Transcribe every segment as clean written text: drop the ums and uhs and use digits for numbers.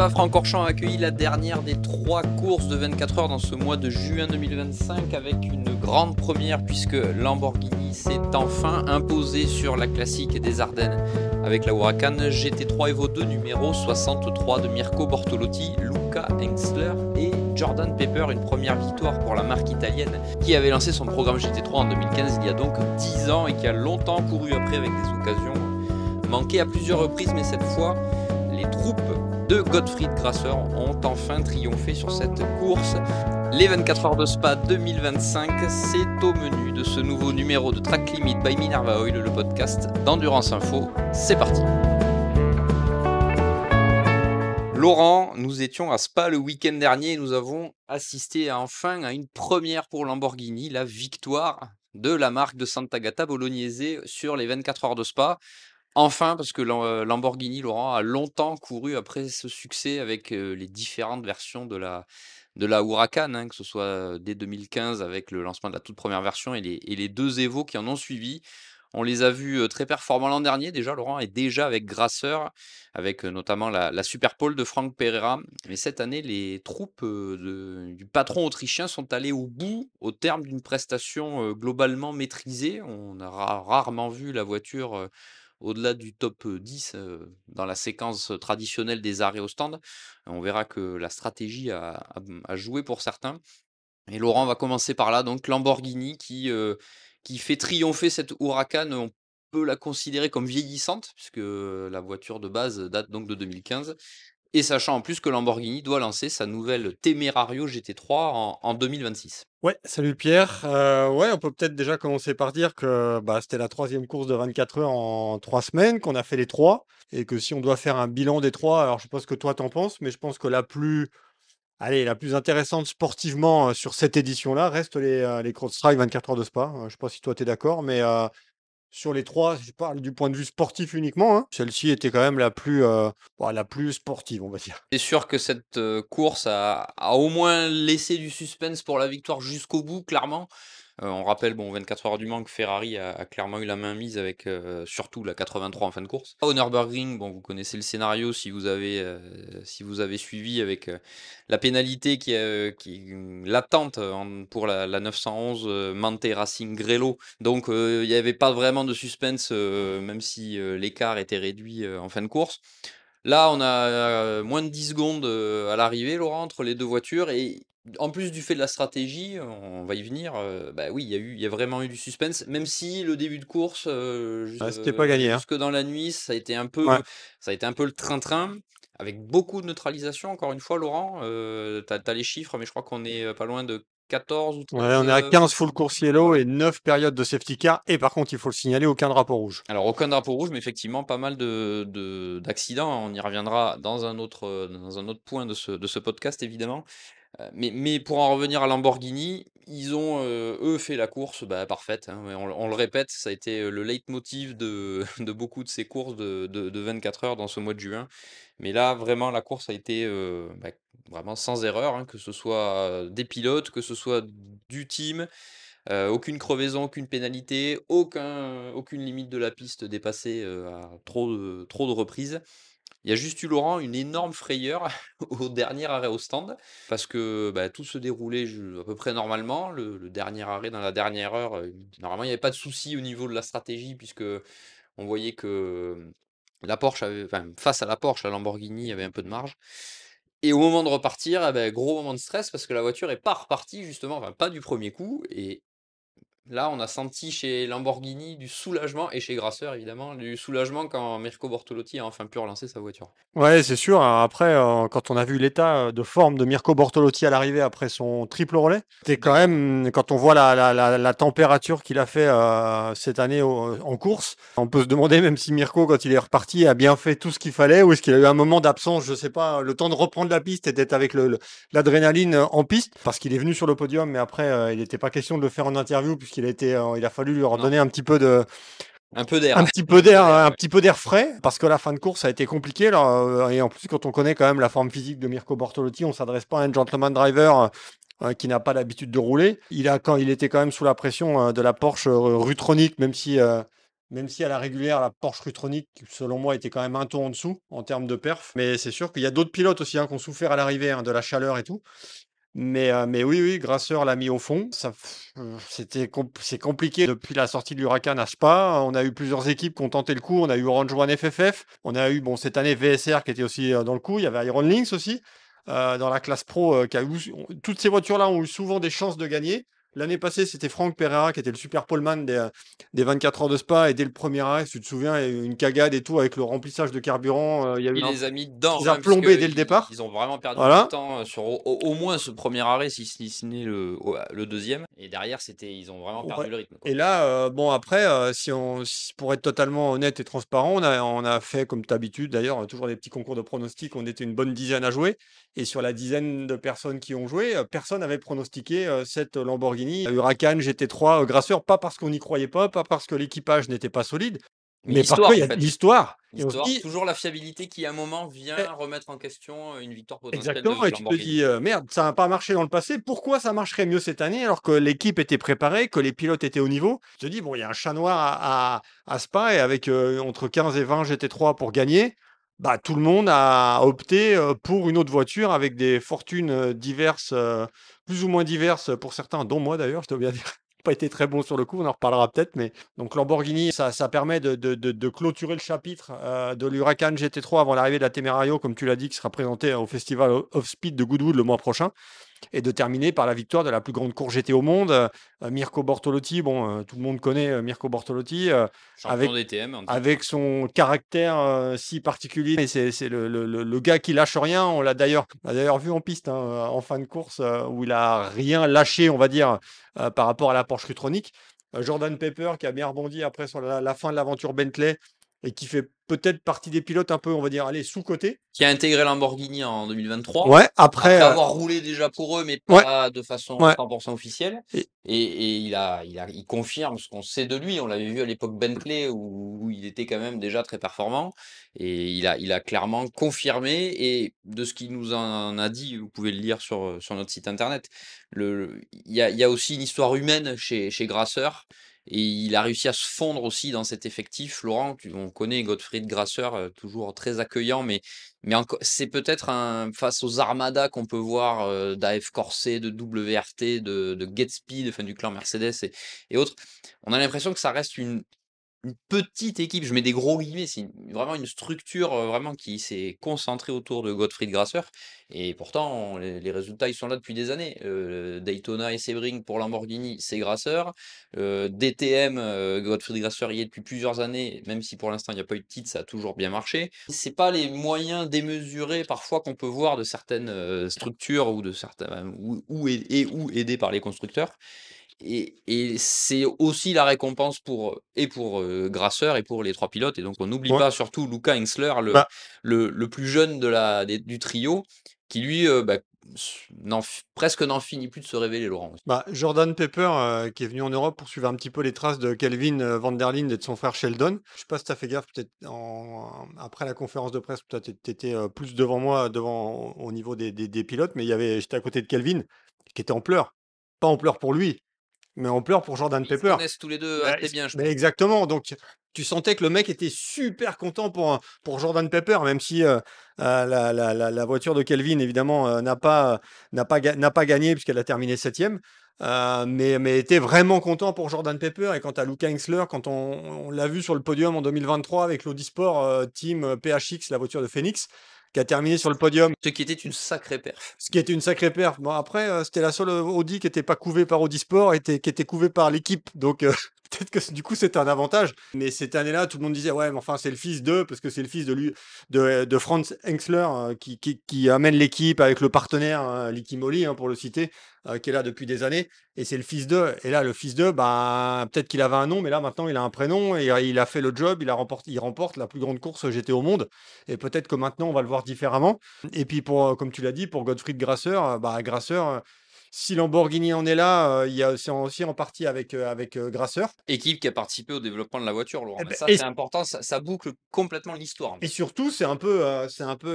Spa-Francorchamps a accueilli la dernière des 3 courses de 24 heures dans ce mois de juin 2025 avec une grande première puisque Lamborghini s'est enfin imposé sur la classique des Ardennes avec la Huracan GT3 Evo 2 numéro 63 de Mirko Bortolotti, Luca Hengstler et Jordan Pepper, une première victoire pour la marque italienne qui avait lancé son programme GT3 en 2015 il y a donc 10 ans et qui a longtemps couru après avec des occasions manquées à plusieurs reprises, mais cette fois les troupes de Gottfried Grasser ont enfin triomphé sur cette course. Les 24 heures de Spa 2025, c'est au menu de ce nouveau numéro de Track Limit by Minerva Oil, le podcast d'Endurance Info. C'est parti. Laurent, nous étions à Spa le week-end dernier et nous avons assisté enfin à une première pour Lamborghini, la victoire de la marque de Sant'Agata Bolognese sur les 24 heures de Spa. Enfin, parce que Lamborghini, Laurent, a longtemps couru après ce succès avec les différentes versions de la Huracan, hein, que ce soit dès 2015 avec le lancement de la toute première version et les 2 Evo qui en ont suivi. On les a vus très performants l'an dernier déjà, Laurent, et déjà avec Grasser, avec notamment la Super Pole de Franck Pereira. Mais cette année, les troupes du patron autrichien sont allées au bout au terme d'une prestation globalement maîtrisée. On a rarement vu la voiture au-delà du top 10 dans la séquence traditionnelle des arrêts au stand. On verra que la stratégie a joué pour certains. Et Laurent va commencer par là, donc Lamborghini qui fait triompher cette Huracan. On peut la considérer comme vieillissante, puisque la voiture de base date donc de 2015. Et sachant en plus que Lamborghini doit lancer sa nouvelle Temerario GT3 en 2026. Ouais, salut Pierre. Ouais, on peut peut-être déjà commencer par dire que c'était la troisième course de 24 heures en 3 semaines, qu'on a fait les trois, et que si on doit faire un bilan des trois, alors je sais pas ce que toi t'en penses, mais je pense que la plus intéressante sportivement sur cette édition-là reste les Crowdstrike 24 heures de Spa. Je sais pas si toi t'es d'accord, mais sur les trois, je parle du point de vue sportif uniquement, hein, celle-ci était quand même la plus sportive, on va dire. C'est sûr que cette course a au moins laissé du suspense pour la victoire jusqu'au bout, clairement. On rappelle, 24 heures du Mans que Ferrari a clairement eu la main mise avec surtout la 83 en fin de course. Au Nürburgring, vous connaissez le scénario si vous avez suivi avec la pénalité qui est latente pour la 911 Mante Racing Grello. Donc il n'y avait pas vraiment de suspense, même si l'écart était réduit en fin de course. Là, on a moins de 10 secondes à l'arrivée, Laurent, entre les deux voitures. Et en plus du fait de la stratégie, on va y venir, oui, il y a vraiment eu du suspense, même si le début de course, Ouais, c'était pas gagné, hein. jusque dans la nuit, Ouais. ça a été un peu le train-train, avec beaucoup de neutralisation, encore une fois, Laurent. T'as les chiffres, mais je crois qu'on est pas loin de 14 ou 13 Ouais, on est à 15 full full course yellow et 9 périodes de safety car. Et par contre, il faut le signaler, aucun drapeau rouge. Alors, aucun drapeau rouge, mais effectivement, pas mal d'accidents. On y reviendra dans un autre point de ce podcast, évidemment. Mais pour en revenir à Lamborghini, ils ont, eux, fait la course parfaite, hein. Ouais, on le répète, ça a été le leitmotiv de, de beaucoup de ces courses de 24 heures dans ce mois de juin. Mais là, vraiment, la course a été vraiment sans erreur, hein, que ce soit des pilotes, que ce soit du team. Aucune crevaison, aucune pénalité, aucune limite de la piste dépassée à trop de reprises. Il y a juste eu, Laurent, une énorme frayeur au dernier arrêt au stand, parce que tout se déroulait à peu près normalement. Le dernier arrêt dans la dernière heure, normalement, il n'y avait pas de souci au niveau de la stratégie, puisque on voyait que la Porsche face à la Porsche, la Lamborghini avait un peu de marge. Et au moment de repartir, gros moment de stress, parce que la voiture est pas repartie, justement, enfin, pas du premier coup. Et là, on a senti chez Lamborghini du soulagement, et chez Grasser évidemment, du soulagement quand Mirko Bortolotti a enfin pu relancer sa voiture. Ouais, c'est sûr. Après, quand on a vu l'état de forme de Mirko Bortolotti à l'arrivée après son triple relais, c'était quand même, quand on voit la température qu'il a fait cette année en course, on peut se demander même si Mirko, quand il est reparti, a bien fait tout ce qu'il fallait ou est-ce qu'il a eu un moment d'absence, je sais pas, le temps de reprendre la piste et d'être avec l'adrénaline en piste, parce qu'il est venu sur le podium, mais après, il n'était pas question de le faire en interview il a fallu lui redonner un petit peu Un peu d'air. un petit peu d'air frais, parce que la fin de course a été compliquée. Et en plus, quand on connaît quand même la forme physique de Mirko Bortolotti, on s'adresse pas à un gentleman driver qui n'a pas l'habitude de rouler. Quand il était quand même sous la pression de la Porsche Rutronic, même si même si à la régulière, la Porsche Rutronic, selon moi, était quand même un ton en dessous en termes de perf. Mais c'est sûr qu'il y a d'autres pilotes aussi hein, qui ont souffert à l'arrivée hein, de la chaleur et tout. Mais oui, oui, Grasseur l'a mis au fond. C'est compliqué depuis la sortie de l'Huracan à Spa. On a eu plusieurs équipes qui ont tenté le coup. On a eu Orange One FFF. On a eu, bon, cette année, VSR qui était aussi dans le coup. Il y avait Iron Lynx aussi dans la classe pro. Toutes ces voitures-là ont eu souvent des chances de gagner. L'année passée, c'était Franck Pereira qui était le super poleman des 24 heures de Spa. Et dès le premier arrêt, si tu te souviens, il y a eu une cagade et tout avec le remplissage de carburant. Il y a eu Il un les a mis dedans, qui les a hein, plombés dès le puisqu'ils départ. ils ont vraiment perdu du Voilà. temps sur au moins ce premier arrêt, si ce n'est le deuxième. Et derrière, ils ont vraiment Ouais. perdu le rythme, quoi. Et là, bon après, si pour être totalement honnête et transparent, on a fait comme d'habitude d'ailleurs, toujours des petits concours de pronostics. On était une bonne dizaine à jouer et sur la dizaine de personnes qui ont joué, personne n'avait pronostiqué, cette Lamborghini Huracan GT3, Grasseur. Pas parce qu'on n'y croyait pas parce que l'équipage n'était pas solide, Mais mais parce qu'il l'histoire, y en a fait. l'histoire et on se L'histoire, dit toujours la fiabilité qui, à un moment, eh vient remettre en question une victoire potentielle de exactement et tu te Lamborghini. dis: «Merde, ça n'a pas marché dans le passé, pourquoi ça marcherait mieux cette année?» alors que l'équipe était préparée, que les pilotes étaient au niveau. Tu te dis: «Bon, il y a un chat noir à Spa et avec, entre 15 et 20 GT3 pour gagner». Bah, tout le monde a opté, pour une autre voiture avec des fortunes, diverses, plus ou moins diverses, pour certains, dont moi d'ailleurs, je dois bien dire. J'ai pas été très bon sur le coup, on en reparlera peut-être, mais donc Lamborghini, ça permet de clôturer le chapitre, de l'Huracan GT3 avant l'arrivée de la Temerario, comme tu l'as dit, qui sera présentée au festival Off Speed de Goodwood le mois prochain et de terminer par la victoire de la plus grande course GT au monde, Mirko Bortolotti. Bon, tout le monde connaît, Mirko Bortolotti, Champion avec DTM en titre. avec son caractère, si particulier et c'est le gars qui lâche rien. On l'a d'ailleurs vu en piste, hein, en fin de course, où il a rien lâché, on va dire, par rapport à la Porsche Rutronic. Jordan Pepper qui a bien rebondi après sur la fin de l'aventure Bentley et qui fait peut-être partie des pilotes un peu, on va dire, allez, sous-cotés. Qui a intégré Lamborghini en 2023, Ouais, après, après avoir roulé déjà pour eux, mais ouais, pas de façon ouais 100% officielle. et Et il confirme ce qu'on sait de lui. On l'avait vu à l'époque Bentley où il était quand même déjà très performant. Et il a clairement confirmé. Et de ce qu'il nous en a dit, vous pouvez le lire sur notre site internet. Il y a aussi une histoire humaine chez Grasseur. Et il a réussi à se fondre aussi dans cet effectif. Laurent, on connaît Gottfried Grasseur, toujours très accueillant, mais c'est peut-être face aux armadas qu'on peut voir d'AF Corset, de WRT, de Get Speed, enfin, du clan Mercedes et autres. On a l'impression que ça reste une petite équipe, je mets des gros guillemets, c'est vraiment une structure vraiment qui s'est concentrée autour de Gottfried Grasser. Et pourtant, les résultats, ils sont là depuis des années. Daytona et Sebring pour Lamborghini, c'est Grasser. DTM, Gottfried Grasser y est depuis plusieurs années, même si pour l'instant, il n'y a pas eu de titre, ça a toujours bien marché. C'est pas les moyens démesurés parfois qu'on peut voir de certaines structures ou de certains, ou aidés par les constructeurs. Et c'est aussi la récompense pour Grasseur et pour les trois pilotes. Et donc, on n'oublie ouais, pas surtout Luca Hensler, bah le plus jeune du trio, qui lui, presque n'en finit plus de se révéler, Laurent. Jordan Pepper, qui est venu en Europe pour suivre un petit peu les traces de Kelvin, van der Linde et de son frère Sheldon. Je sais pas si tu as fait gaffe, peut-être après la conférence de presse, toi, tu étais, plus devant moi, devant au niveau des pilotes, mais j'étais à côté de Kelvin, qui était en pleurs. Pas en pleurs pour lui, mais en pleurs pour Jordan Ils se Pepper. connaissent tous les deux Bah, assez bien, je mais pense. exactement, donc tu sentais que le mec était super content pour Jordan Pepper, même si, la voiture de Kelvin évidemment, n'a pas gagné puisqu'elle a terminé 7e, mais était vraiment content pour Jordan Pepper et quant à Luca Hensler, quand on l'a vu sur le podium en 2023 avec l'Audi Sport, team, PHX, la voiture de Phoenix, qui a terminé sur le podium. Ce qui était une sacrée perf. Ce qui était une sacrée perf. Bon après, c'était la seule, Audi qui était pas couvée par Audi Sport, qui était couvée par l'équipe, donc peut-être que du coup c'était un avantage. Mais cette année-là, tout le monde disait: «Ouais, mais enfin c'est le fils de», parce que c'est le fils de Franz Hensler, qui amène l'équipe avec le partenaire, Liqui Moly, hein, pour le citer, qui est là depuis des années et c'est le fils de et là le fils de, bah, peut-être qu'il avait un nom, mais là maintenant il a un prénom et il a fait le job, il remporte la plus grande course GT au monde et peut-être que maintenant on va le voir différemment. Et puis comme tu l'as dit, pour Gottfried Grasser, Grasser, si Lamborghini en est là, c'est aussi en partie avec Grasser. Équipe qui a participé au développement de la voiture, Laurent. Et, Et ben, ça, c'est important, ça boucle complètement l'histoire, en et fait. surtout, c'est un peu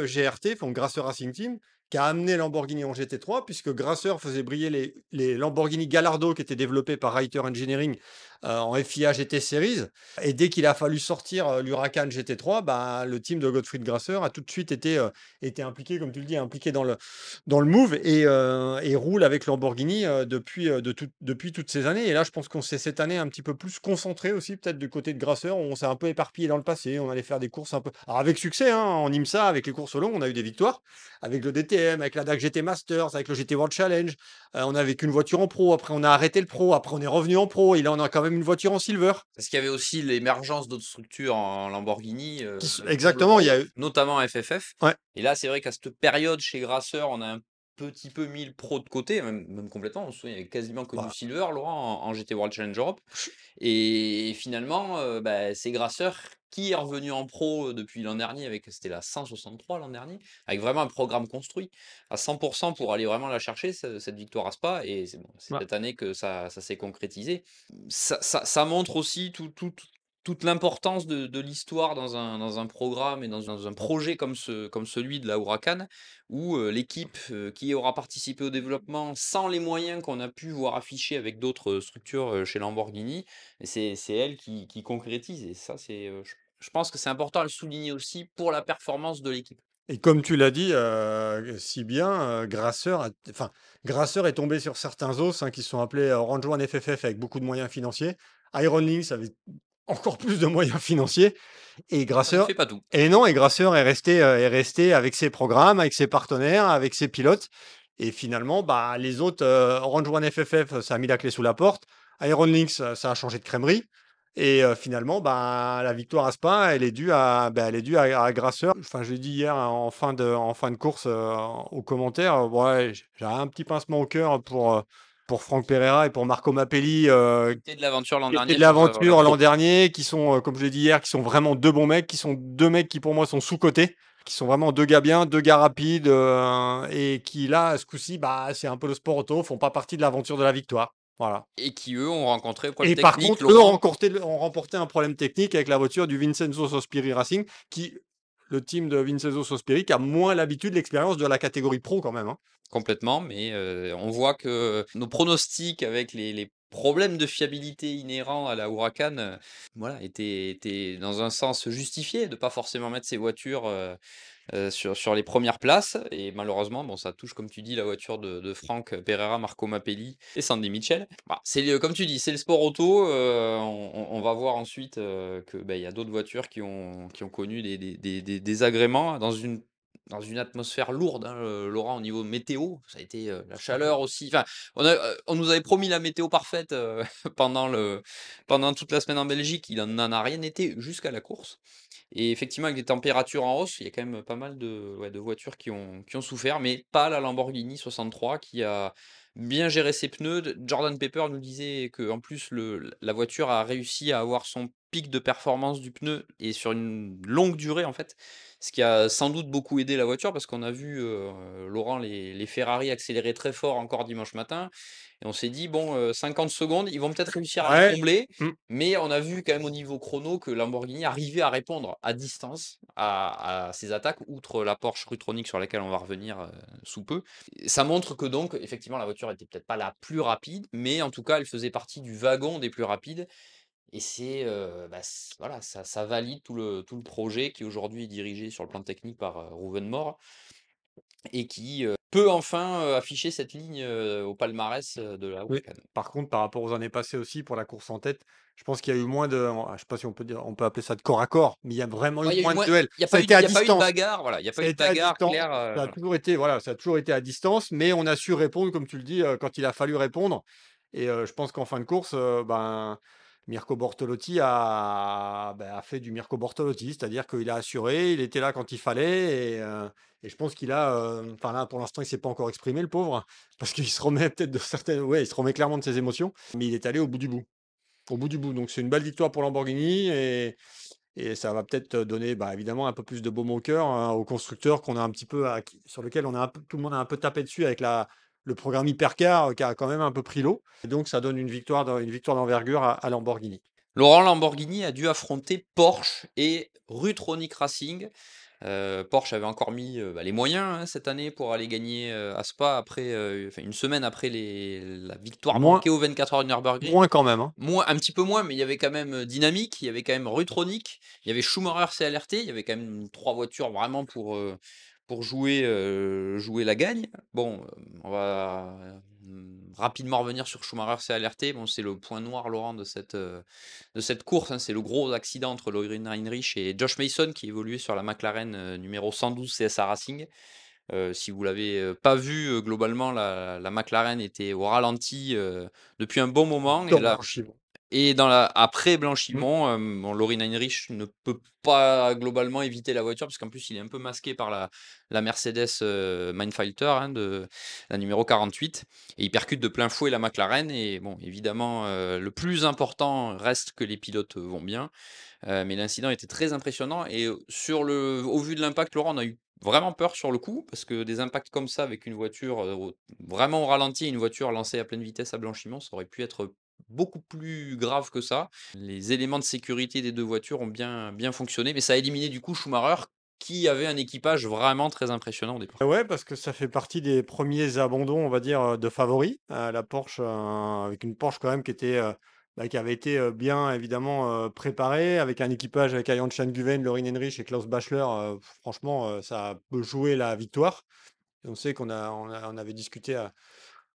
GRT, donc Grasser Racing Team, qui a amené Lamborghini en GT3, puisque Grasser faisait briller les Lamborghini Gallardo qui étaient développés par Reiter Engineering en FIA GT Series. Et dès qu'il a fallu sortir l'Huracan GT3, bah, le team de Gottfried Grasser a tout de suite été impliqué, comme tu le dis, impliqué dans le move et roule avec Lamborghini depuis toutes ces années. Et là, je pense qu'on s'est cette année un petit peu plus concentré aussi, peut-être du côté de Grasser. On s'est un peu éparpillé dans le passé. On allait faire des courses un peu. Alors, avec succès, hein, en IMSA, avec les courses longues, on a eu des victoires. Avec le DTM, avec la DAC GT Masters, avec le GT World Challenge. On avait qu'une voiture en pro. Après, on a arrêté le pro. Après, on est revenu en pro. Et là, on a quand même une voiture en silver. Parce qu'il y avait aussi l'émergence d'autres structures en Lamborghini dans le Exactement, il y groupe, a eu. notamment FFF. Ouais. Et là, c'est vrai qu'à cette période chez Grasser, on a un petit peu mis le pro de côté, même complètement. On se souvient, il n'y avait quasiment que du Bah, silver, Laurent, en GT World Challenge Europe. je- Et finalement, bah, c'est Grasser qui est revenu en pro depuis l'an dernier, c'était la 163 l'an dernier, avec vraiment un programme construit à 100% pour aller vraiment la chercher, cette victoire à Spa. Et c'est bah, cette année que ça s'est concrétisé. Ça montre aussi toute l'importance de l'histoire dans un programme et dans un projet comme celui de la Huracan, où l'équipe qui aura participé au développement sans les moyens qu'on a pu voir affichés avec d'autres structures chez Lamborghini, et c'est elle qui concrétise. Et ça, je pense que c'est important à le souligner aussi pour la performance de l'équipe. Et comme tu l'as dit si bien, Grasser est tombé sur certains os hein, qui se sont appelés Orange One FFF avec beaucoup de moyens financiers. Iron Lynx avait encore plus de moyens financiers. Et Ça ne Grasser, fait pas tout. et non, et Grasser est resté avec ses programmes, avec ses partenaires, avec ses pilotes. Et finalement, bah, les autres, Orange One FFF, ça a mis la clé sous la porte. Iron Lynx, ça a changé de crèmerie. Et finalement, bah, la victoire à Spa, elle est due à Grasser. Enfin, je l'ai dit hier hein, en fin de course aux commentaires. Ouais, j'ai un petit pincement au cœur pour Franck Pereira et pour Marco Mappelli, C'était de l'aventure l'an qui étaient dernier de sur la l'aventure l'an Pro. dernier, qui sont, comme je l'ai dit hier, qui sont vraiment deux bons mecs, qui sont deux mecs qui pour moi sont sous-cotés, qui sont vraiment deux gars bien, deux gars rapides, et qui là, ce coup-ci, bah, c'est un peu le sport auto, font pas partie de l'aventure de la victoire. Voilà. Et qui, eux, ont rencontré problème Et par technique, contre, eux Laurent. ont remporté un problème technique avec la voiture du Vincenzo Sospiri Racing, le team de Vincenzo Sospiri, qui a moins l'habitude, l'expérience de la catégorie pro quand même, hein. Complètement, mais on voit que nos pronostics avec les problèmes de fiabilité inhérents à la Huracan, voilà, étaient dans un sens justifiés de pas forcément mettre ces voitures, sur les premières places. Et malheureusement, bon, ça touche, comme tu dis, la voiture de Franck Pereira, Marco Mappelli et Sandy Mitchell. Bah, comme tu dis, c'est le sport auto. On va voir ensuite que il y a d'autres voitures qui ont connu des désagréments dans une atmosphère lourde, hein, Laurent, au niveau météo. Ça a été la Ah bah, chaleur aussi. Enfin, on nous avait promis la météo parfaite pendant toute la semaine en Belgique. Il n'en a rien été jusqu'à la course. Et effectivement, avec des températures en hausse, il y a quand même pas mal de voitures qui ont souffert, mais pas la Lamborghini 63 qui a bien géré ses pneus. Jordan Pepper nous disait que en plus la voiture a réussi à avoir son pic de performance du pneu et sur une longue durée en fait, ce qui a sans doute beaucoup aidé la voiture parce qu'on a vu Laurent les Ferrari accélérer très fort encore dimanche matin et on s'est dit bon 50 secondes, ils vont peut-être réussir à les ouais. combler. Mm. Mais on a vu quand même au niveau chrono que Lamborghini arrivait à répondre à distance à ces attaques, outre la Porsche Rutronic sur laquelle on va revenir sous peu. Ça montre que donc, effectivement, la voiture était peut-être pas la plus rapide, mais en tout cas, elle faisait partie du wagon des plus rapides. Et voilà, ça valide tout le projet qui aujourd'hui est dirigé sur le plan technique par Rouven Moore et qui peut enfin afficher cette ligne au palmarès de la Oui. Huracan. Par contre, par rapport aux années passées aussi, pour la course en tête, je pense qu'il y a eu moins de, je sais pas si on peut appeler ça de corps à corps, mais il y a vraiment eu Ouais, il y a eu moins de moins, duels. il y a Ça pas a eu, été il à y a pas eu de distance. bagarre, voilà, il y a pas Ça a eu de été à bagarre distance. claire, Ça a voilà. toujours été, voilà, ça a toujours été à distance, mais on a su répondre, comme tu le dis, quand il a fallu répondre. Et je pense qu'en fin de course, Mirko Bortolotti a fait du Mirko Bortolotti, c'est-à-dire qu'il a assuré, il était là quand il fallait, et je pense qu'il a, enfin là, pour l'instant, il s'est pas encore exprimé, le pauvre, parce qu'il se remet peut-être ouais, il se remet clairement de ses émotions, mais il est allé au bout du bout. Au bout du bout. Donc c'est une belle victoire pour Lamborghini et ça va peut-être donner évidemment un peu plus de baume au cœur hein, aux constructeurs qu'on a un petit peu sur lequel tout le monde a un peu tapé dessus avec le programme Hypercar qui a quand même un peu pris l'eau. Et donc ça donne une victoire d'envergure à Lamborghini. Laurent Lamborghini a dû affronter Porsche et Rutronic Racing. Porsche avait encore mis, les moyens, hein, cette année pour aller gagner, à Spa après, enfin 1 semaine après la victoire Moins manquée aux 24 heures du Nürburgring. moins quand même, hein. Moins un petit peu moins, mais il y avait quand même, Dynamique, il y avait quand même Rutronic, il y avait Schumacher CLRT, il y avait quand même 3 voitures vraiment pour jouer la gagne. Bon, on va, rapidement revenir sur Schumacher CLRT. Bon, c'est le point noir, Laurent, de cette course, hein. C'est le gros accident entre Logan Heinrich et Josh Mason qui évoluait sur la McLaren, numéro 112 CSA Racing. Si vous l'avez, pas vu, globalement la McLaren était au ralenti, depuis un bon moment et Dans là l'archive. dans la après Mmh. blanchiment, bon Lorin Heinrich ne peut pas globalement éviter la voiture parce qu'en plus il est un peu masqué par la Mercedes, Minefighter, hein, de la numéro 48 et il percute de plein fouet la McLaren et bon évidemment, le plus important reste que les pilotes, vont bien. Mais l'incident était très impressionnant et au vu de l'impact, Laurent, on a eu vraiment peur sur le coup, parce que des impacts comme ça avec une voiture, vraiment au ralenti et une voiture lancée à pleine vitesse à blanchiment, ça aurait pu être beaucoup plus grave que ça. Les éléments de sécurité des 2 voitures ont bien fonctionné, mais ça a éliminé du coup Schumacher, qui avait un équipage vraiment très impressionnant au départ. Ouais, parce que ça fait partie des premiers abandons, on va dire, de favoris. La Porsche, avec une Porsche quand même qui était, qui avait été, bien évidemment, préparée avec un équipage avec Arjan Guven, Lorin Heinrich et Klaus Bachler, franchement, ça peut jouer la victoire. Et on sait qu'on avait discuté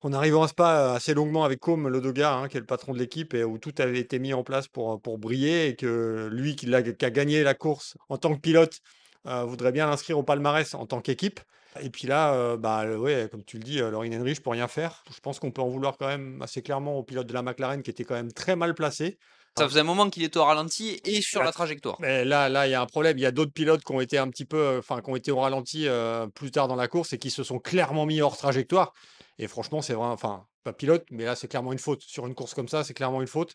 en arrivant à Spa, assez longuement avec Côme Lodogar, hein, qui est le patron de l'équipe et où tout avait été mis en place pour briller et que lui qui a gagné la course en tant que pilote, voudrait bien l'inscrire au palmarès en tant qu'équipe. Et puis là, ouais, comme tu le dis, Lorin Heinrich peut rien faire. Je pense qu'on peut en vouloir quand même assez clairement au pilote de la McLaren qui était quand même très mal placé. Ça faisait un moment qu'il était au ralenti et sur la trajectoire. Mais là, il y a un problème. Il y a d'autres pilotes qui ont été un petit peu, enfin, qui ont été au ralenti plus tard dans la course et qui se sont clairement mis hors trajectoire. Et franchement, c'est vraiment, enfin, pas pilote, mais là, c'est clairement une faute. Sur une course comme ça, c'est clairement une faute.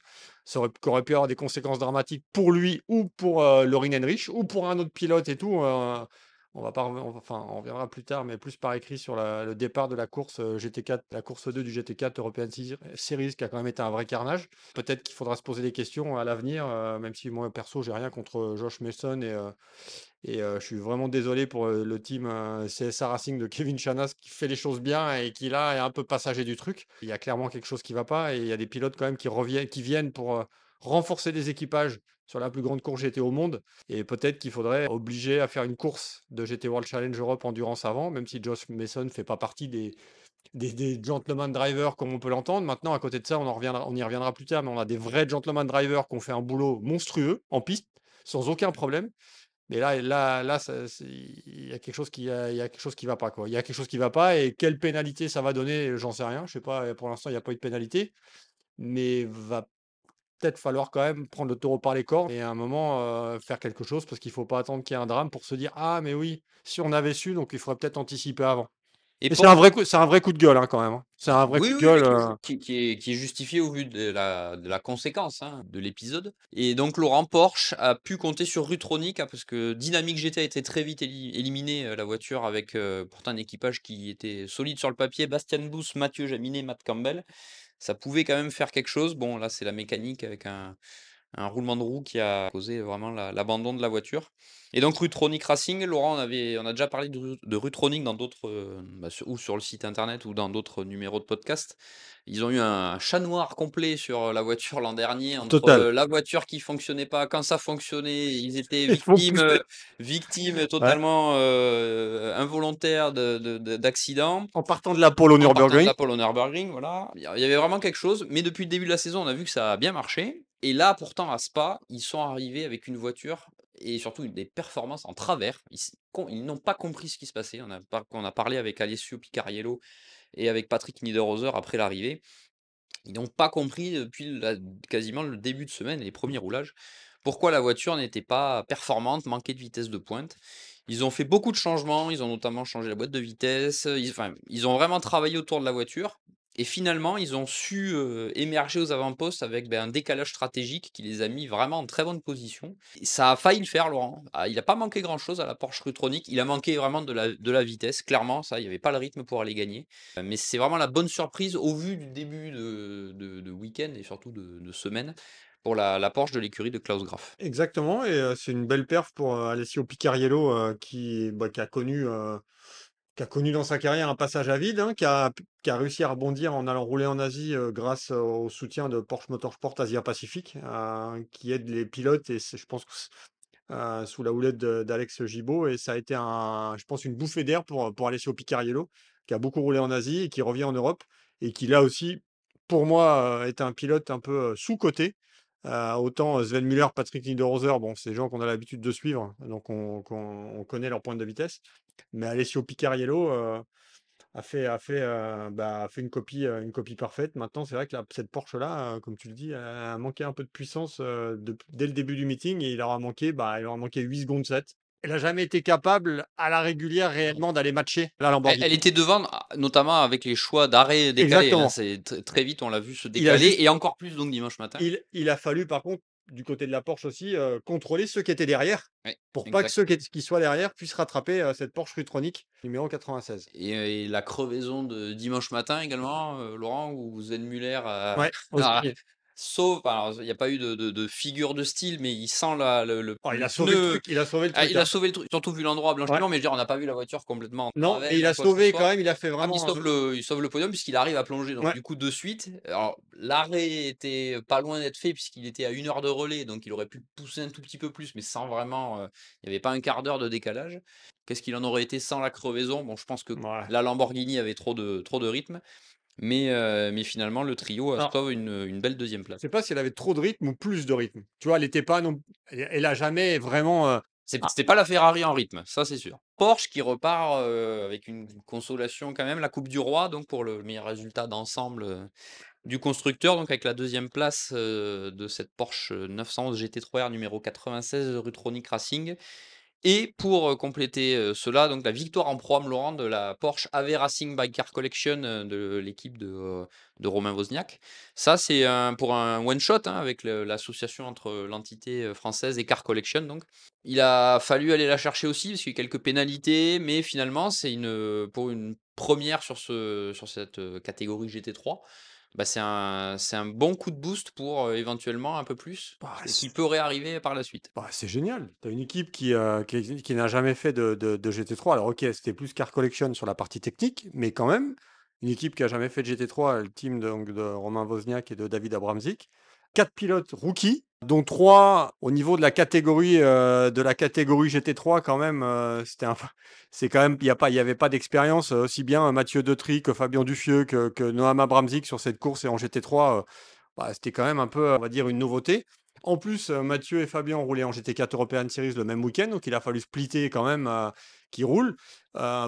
Qu'aurait pu avoir des conséquences dramatiques pour lui ou pour Lorin Heinrich ou pour un autre pilote et tout. On va pas, enfin, on reviendra plus tard, mais plus par écrit sur le départ de la course GT4, la course 2 du GT4 European Series, qui a quand même été un vrai carnage. Peut-être qu'il faudra se poser des questions à l'avenir, même si moi perso j'ai rien contre Josh Mason je suis vraiment désolé pour le team CSA Racing de Kevin Chanas qui fait les choses bien et qui là est un peu passager du truc. Il y a clairement quelque chose qui va pas et il y a des pilotes quand même qui viennent pour renforcer des équipages sur la plus grande course GT au monde et peut-être qu'il faudrait obliger à faire une course de GT World Challenge Europe Endurance avant, même si Josh Mason fait pas partie des gentleman drivers comme on peut l'entendre. Maintenant, à côté de ça, on y reviendra plus tard, mais on a des vrais gentleman drivers qui ont fait un boulot monstrueux en piste, sans aucun problème. Mais il y a quelque chose il y a quelque chose qui va pas, quoi. Il y a quelque chose qui va pas et quelle pénalité ça va donner, j'en sais rien. Je sais pas, pour l'instant, il n'y a pas eu de pénalité, mais va peut-être falloir quand même prendre le taureau par les cornes et à un moment faire quelque chose parce qu'il faut pas attendre qu'il y ait un drame pour se dire ah mais oui, si on avait su, donc il faudrait peut-être anticiper avant. Et Et Porsche c'est un vrai coup de gueule, hein, quand même, hein. C'est un vrai Oui, coup de oui, mais gueule. qui est justifié au vu de la conséquence, hein, de l'épisode et donc Laurent, Porsche a pu compter sur Rutronic, hein, parce que Dynamic GT a été très vite éliminé, la voiture avec, pourtant un équipage qui était solide sur le papier, Bastian Booth, Mathieu Jaminet, Matt Campbell. Ça pouvait quand même faire quelque chose. Bon là, c'est la mécanique avec un roulement de roue qui a causé vraiment l'abandon de la voiture. Et donc Rutronic Racing, Laurent, on a déjà parlé de Rutronic dans d'autres, ou sur le site internet ou dans d'autres numéros de podcast. Ils ont eu un chat noir complet sur la voiture l'an dernier, entre Total. la voiture qui fonctionnait pas, quand ça fonctionnait, ils étaient Il faut victimes, pousser. Ouais. totalement involontaires d'accidents. En partant de la pole au En partant de Nürburgring. la pole au Nürburgring, voilà. Il y avait vraiment quelque chose, mais depuis le début de la saison, on a vu que ça a bien marché. Et là, pourtant, à Spa, ils sont arrivés avec une voiture et surtout des performances en travers. Ils n'ont pas compris ce qui se passait. On a parlé avec Alessio Picariello et avec Patrick Niederhauser après l'arrivée. Ils n'ont pas compris depuis quasiment le début de semaine et les premiers roulages, pourquoi la voiture n'était pas performante, manquait de vitesse de pointe. Ils ont fait beaucoup de changements, ils ont notamment changé la boîte de vitesse, ils ont vraiment travaillé autour de la voiture. Et finalement, ils ont su émerger aux avant-postes avec un décalage stratégique qui les a mis vraiment en très bonne position. Et ça a failli le faire, Laurent. Ah, il n'a pas manqué grand-chose à la Porsche Rutronic. Il a manqué vraiment de la vitesse, clairement, ça, il n'y avait pas le rythme pour aller gagner. Mais c'est vraiment la bonne surprise au vu du début de week-end et surtout de semaine. pour la Porsche de l'écurie de Klaus Graf. Exactement, et c'est une belle perf pour Alessio Picariello, qui a connu dans sa carrière un passage à vide, hein, qui a réussi à rebondir en allant rouler en Asie grâce au soutien de Porsche Motorsport Asia Pacific, qui aide les pilotes, et je pense que sous la houlette d'Alex Gibaud, et ça a été je pense, une bouffée d'air pour Alessio Picariello, qui a beaucoup roulé en Asie et qui revient en Europe, et qui là aussi, pour moi, est un pilote un peu sous-coté. Autant Sven Muller, Patrick Niederhauser, bon, c'est des gens qu'on a l'habitude de suivre, donc on connaît leur pointe de vitesse. Mais Alessio Picariello a fait une copie parfaite. Maintenant, c'est vrai que cette Porsche-là, comme tu le dis, elle a manqué un peu de puissance dès le début du meeting, et il aura manqué 8 secondes 7. Elle n'a jamais été capable, à la régulière, réellement, d'aller matcher la Elle Lamborghini. était devant, notamment avec les choix d'arrêt décalés, hein. Exactement. C'est très vite, on l'a vu se Il a décaler juste, et encore plus donc dimanche matin. il a fallu, par contre, du côté de la Porsche aussi, contrôler ceux qui étaient derrière, Oui, pour pas que exact. ceux qui soient derrière puissent rattraper cette Porsche Rutronic numéro 96. Et la crevaison de dimanche matin également, Laurent, où Sven Muller a Ouais, aussi. sauve, alors il n'y a pas eu de figure de style, mais il sent Oh, il le a sauvé le pneu. truc, il a sauvé le Ah, truc, il a hein. sauvé le truc, surtout vu l'endroit à Ouais. blanchiment, mais je veux dire, on n'a pas vu la voiture complètement en Non, mais travers il ou a quoi que ce sauvé quand soit. même, il a fait Ah, mais vraiment. il sauve le podium puisqu'il arrive à plonger. Donc, Ouais, du coup, de suite, alors l'arrêt était pas loin d'être fait puisqu'il était à 1 heure de relais, donc il aurait pu pousser un tout petit peu plus, mais sans vraiment. Il n'y avait pas un quart d'heure de décalage. Qu'est-ce qu'il en aurait été sans la crevaison? Bon, je pense que ouais. la Lamborghini avait trop de rythme, mais finalement, le trio Alors, sauve une belle deuxième je place. sais pas si elle avait trop de rythme ou plus de rythme. Tu vois, elle était pas non, elle a jamais vraiment. Ah, C'était pas la Ferrari en rythme, ça c'est sûr. Porsche qui repart avec une consolation quand même, la Coupe du Roi, donc pour le meilleur résultat d'ensemble du constructeur, donc avec la deuxième place de cette Porsche 911 GT3R numéro 96 Rutronic Racing. Et pour compléter cela, donc la victoire en Pro-Am Laurent de la Porsche AV Racing by Car Collection de l'équipe de Romain Wozniak. Ça, c'est pour un one-shot hein, avec l'association entre l'entité française et Car Collection. Donc, il a fallu aller la chercher aussi parce qu'il y a eu quelques pénalités, mais finalement, pour une première sur cette catégorie GT3. Bah, c'est un bon coup de boost pour éventuellement un peu plus, bah, ce qui peut réarriver par la suite. c'est génial. Tu as une équipe qui n'a jamais fait de GT3. Alors, ok, c'était plus Car Collection sur la partie technique, mais quand même, une équipe qui a jamais fait de GT3, le team de Romain Wozniak et de David Abramzik. 4 pilotes rookies, dont 3 au niveau de la catégorie GT3 quand même. C'est quand même, il y avait pas d'expérience, aussi bien Mathieu Detry que Fabien Duffieux que Noam Abramzik sur cette course et en GT3. Bah, c'était quand même un peu, on va dire, une nouveauté. En plus, Mathieu et Fabien ont roulé en GT4 European Series le même week-end, donc il a fallu splitter quand même, qui roule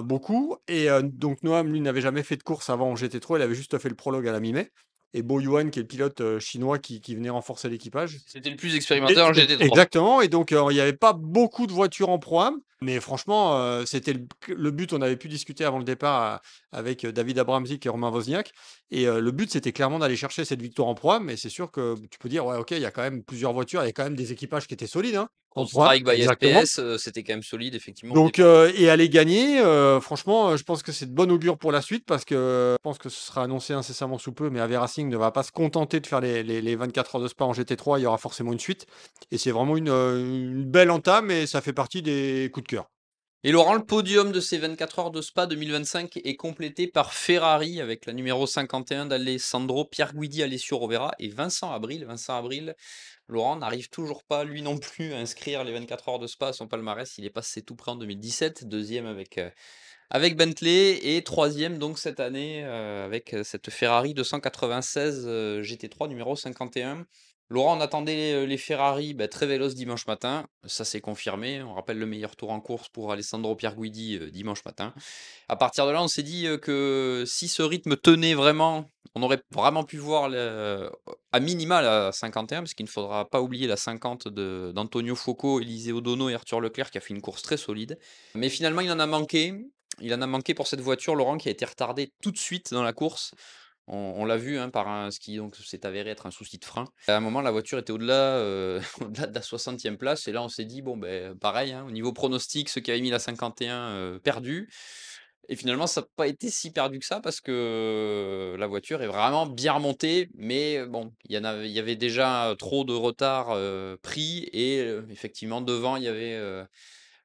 beaucoup. Et donc Noam, lui, n'avait jamais fait de course avant en GT3, il avait juste fait le prologue à la mi-mai. Et Bo Yuan, qui est le pilote chinois qui venait renforcer l'équipage. C'était le plus expérimenté en GT3. Exactement, et donc il n'y avait pas beaucoup de voitures en pro-am, mais franchement, c'était le but. On avait pu discuter avant le départ avec David Abramzik et Romain Wozniak, et le but, c'était clairement d'aller chercher cette victoire en pro-am. Mais c'est sûr que tu peux dire, ouais, ok, il y a quand même plusieurs voitures, il y a quand même des équipages qui étaient solides hein, en pro-am. Strike by Exactement. SPS, c'était quand même solide, effectivement, au Donc, départ. et aller gagner, franchement, je pense que c'est de bonne augure pour la suite, parce que je pense que ce sera annoncé incessamment sous peu, mais AV Racing ne va pas se contenter de faire les 24 heures de Spa en GT3, il y aura forcément une suite. Et c'est vraiment une belle entame, et ça fait partie des coups de cœur. Et Laurent, le podium de ces 24 heures de Spa 2025 est complété par Ferrari avec la numéro 51 d'Alessandro Pierguidi, Alessio Rovera et Vincent Abril. Vincent Abril, Laurent n'arrive toujours pas, lui non plus, à inscrire les 24 heures de Spa à son palmarès. Il est passé tout près en 2017, deuxième avec Bentley et troisième donc cette année avec cette Ferrari 296 GT3 numéro 51. Laurent, on attendait les Ferrari très véloces dimanche matin. Ça s'est confirmé. On rappelle le meilleur tour en course pour Alessandro Pierguidi dimanche matin. À partir de là, on s'est dit que si ce rythme tenait vraiment, on aurait vraiment pu voir à minima la 51, parce qu'il ne faudra pas oublier la 50 d'Antonio Focco, Élisée Odono et Arthur Leclerc qui a fait une course très solide. Mais finalement, il en a manqué. Il en a manqué pour cette voiture, Laurent, qui a été retardée tout de suite dans la course. On l'a vu hein, par ce qui donc s'est avéré être un souci de frein. À un moment, la voiture était au-delà au-delà de la 60e place. Et là, on s'est dit, bon, ben, pareil, hein, au niveau pronostic, ceux qui avaient mis la 51 perdu. Et finalement, ça n'a pas été si perdu que ça parce que la voiture est vraiment bien remontée, mais bon, il y avait déjà trop de retard, pris et effectivement devant, il y avait,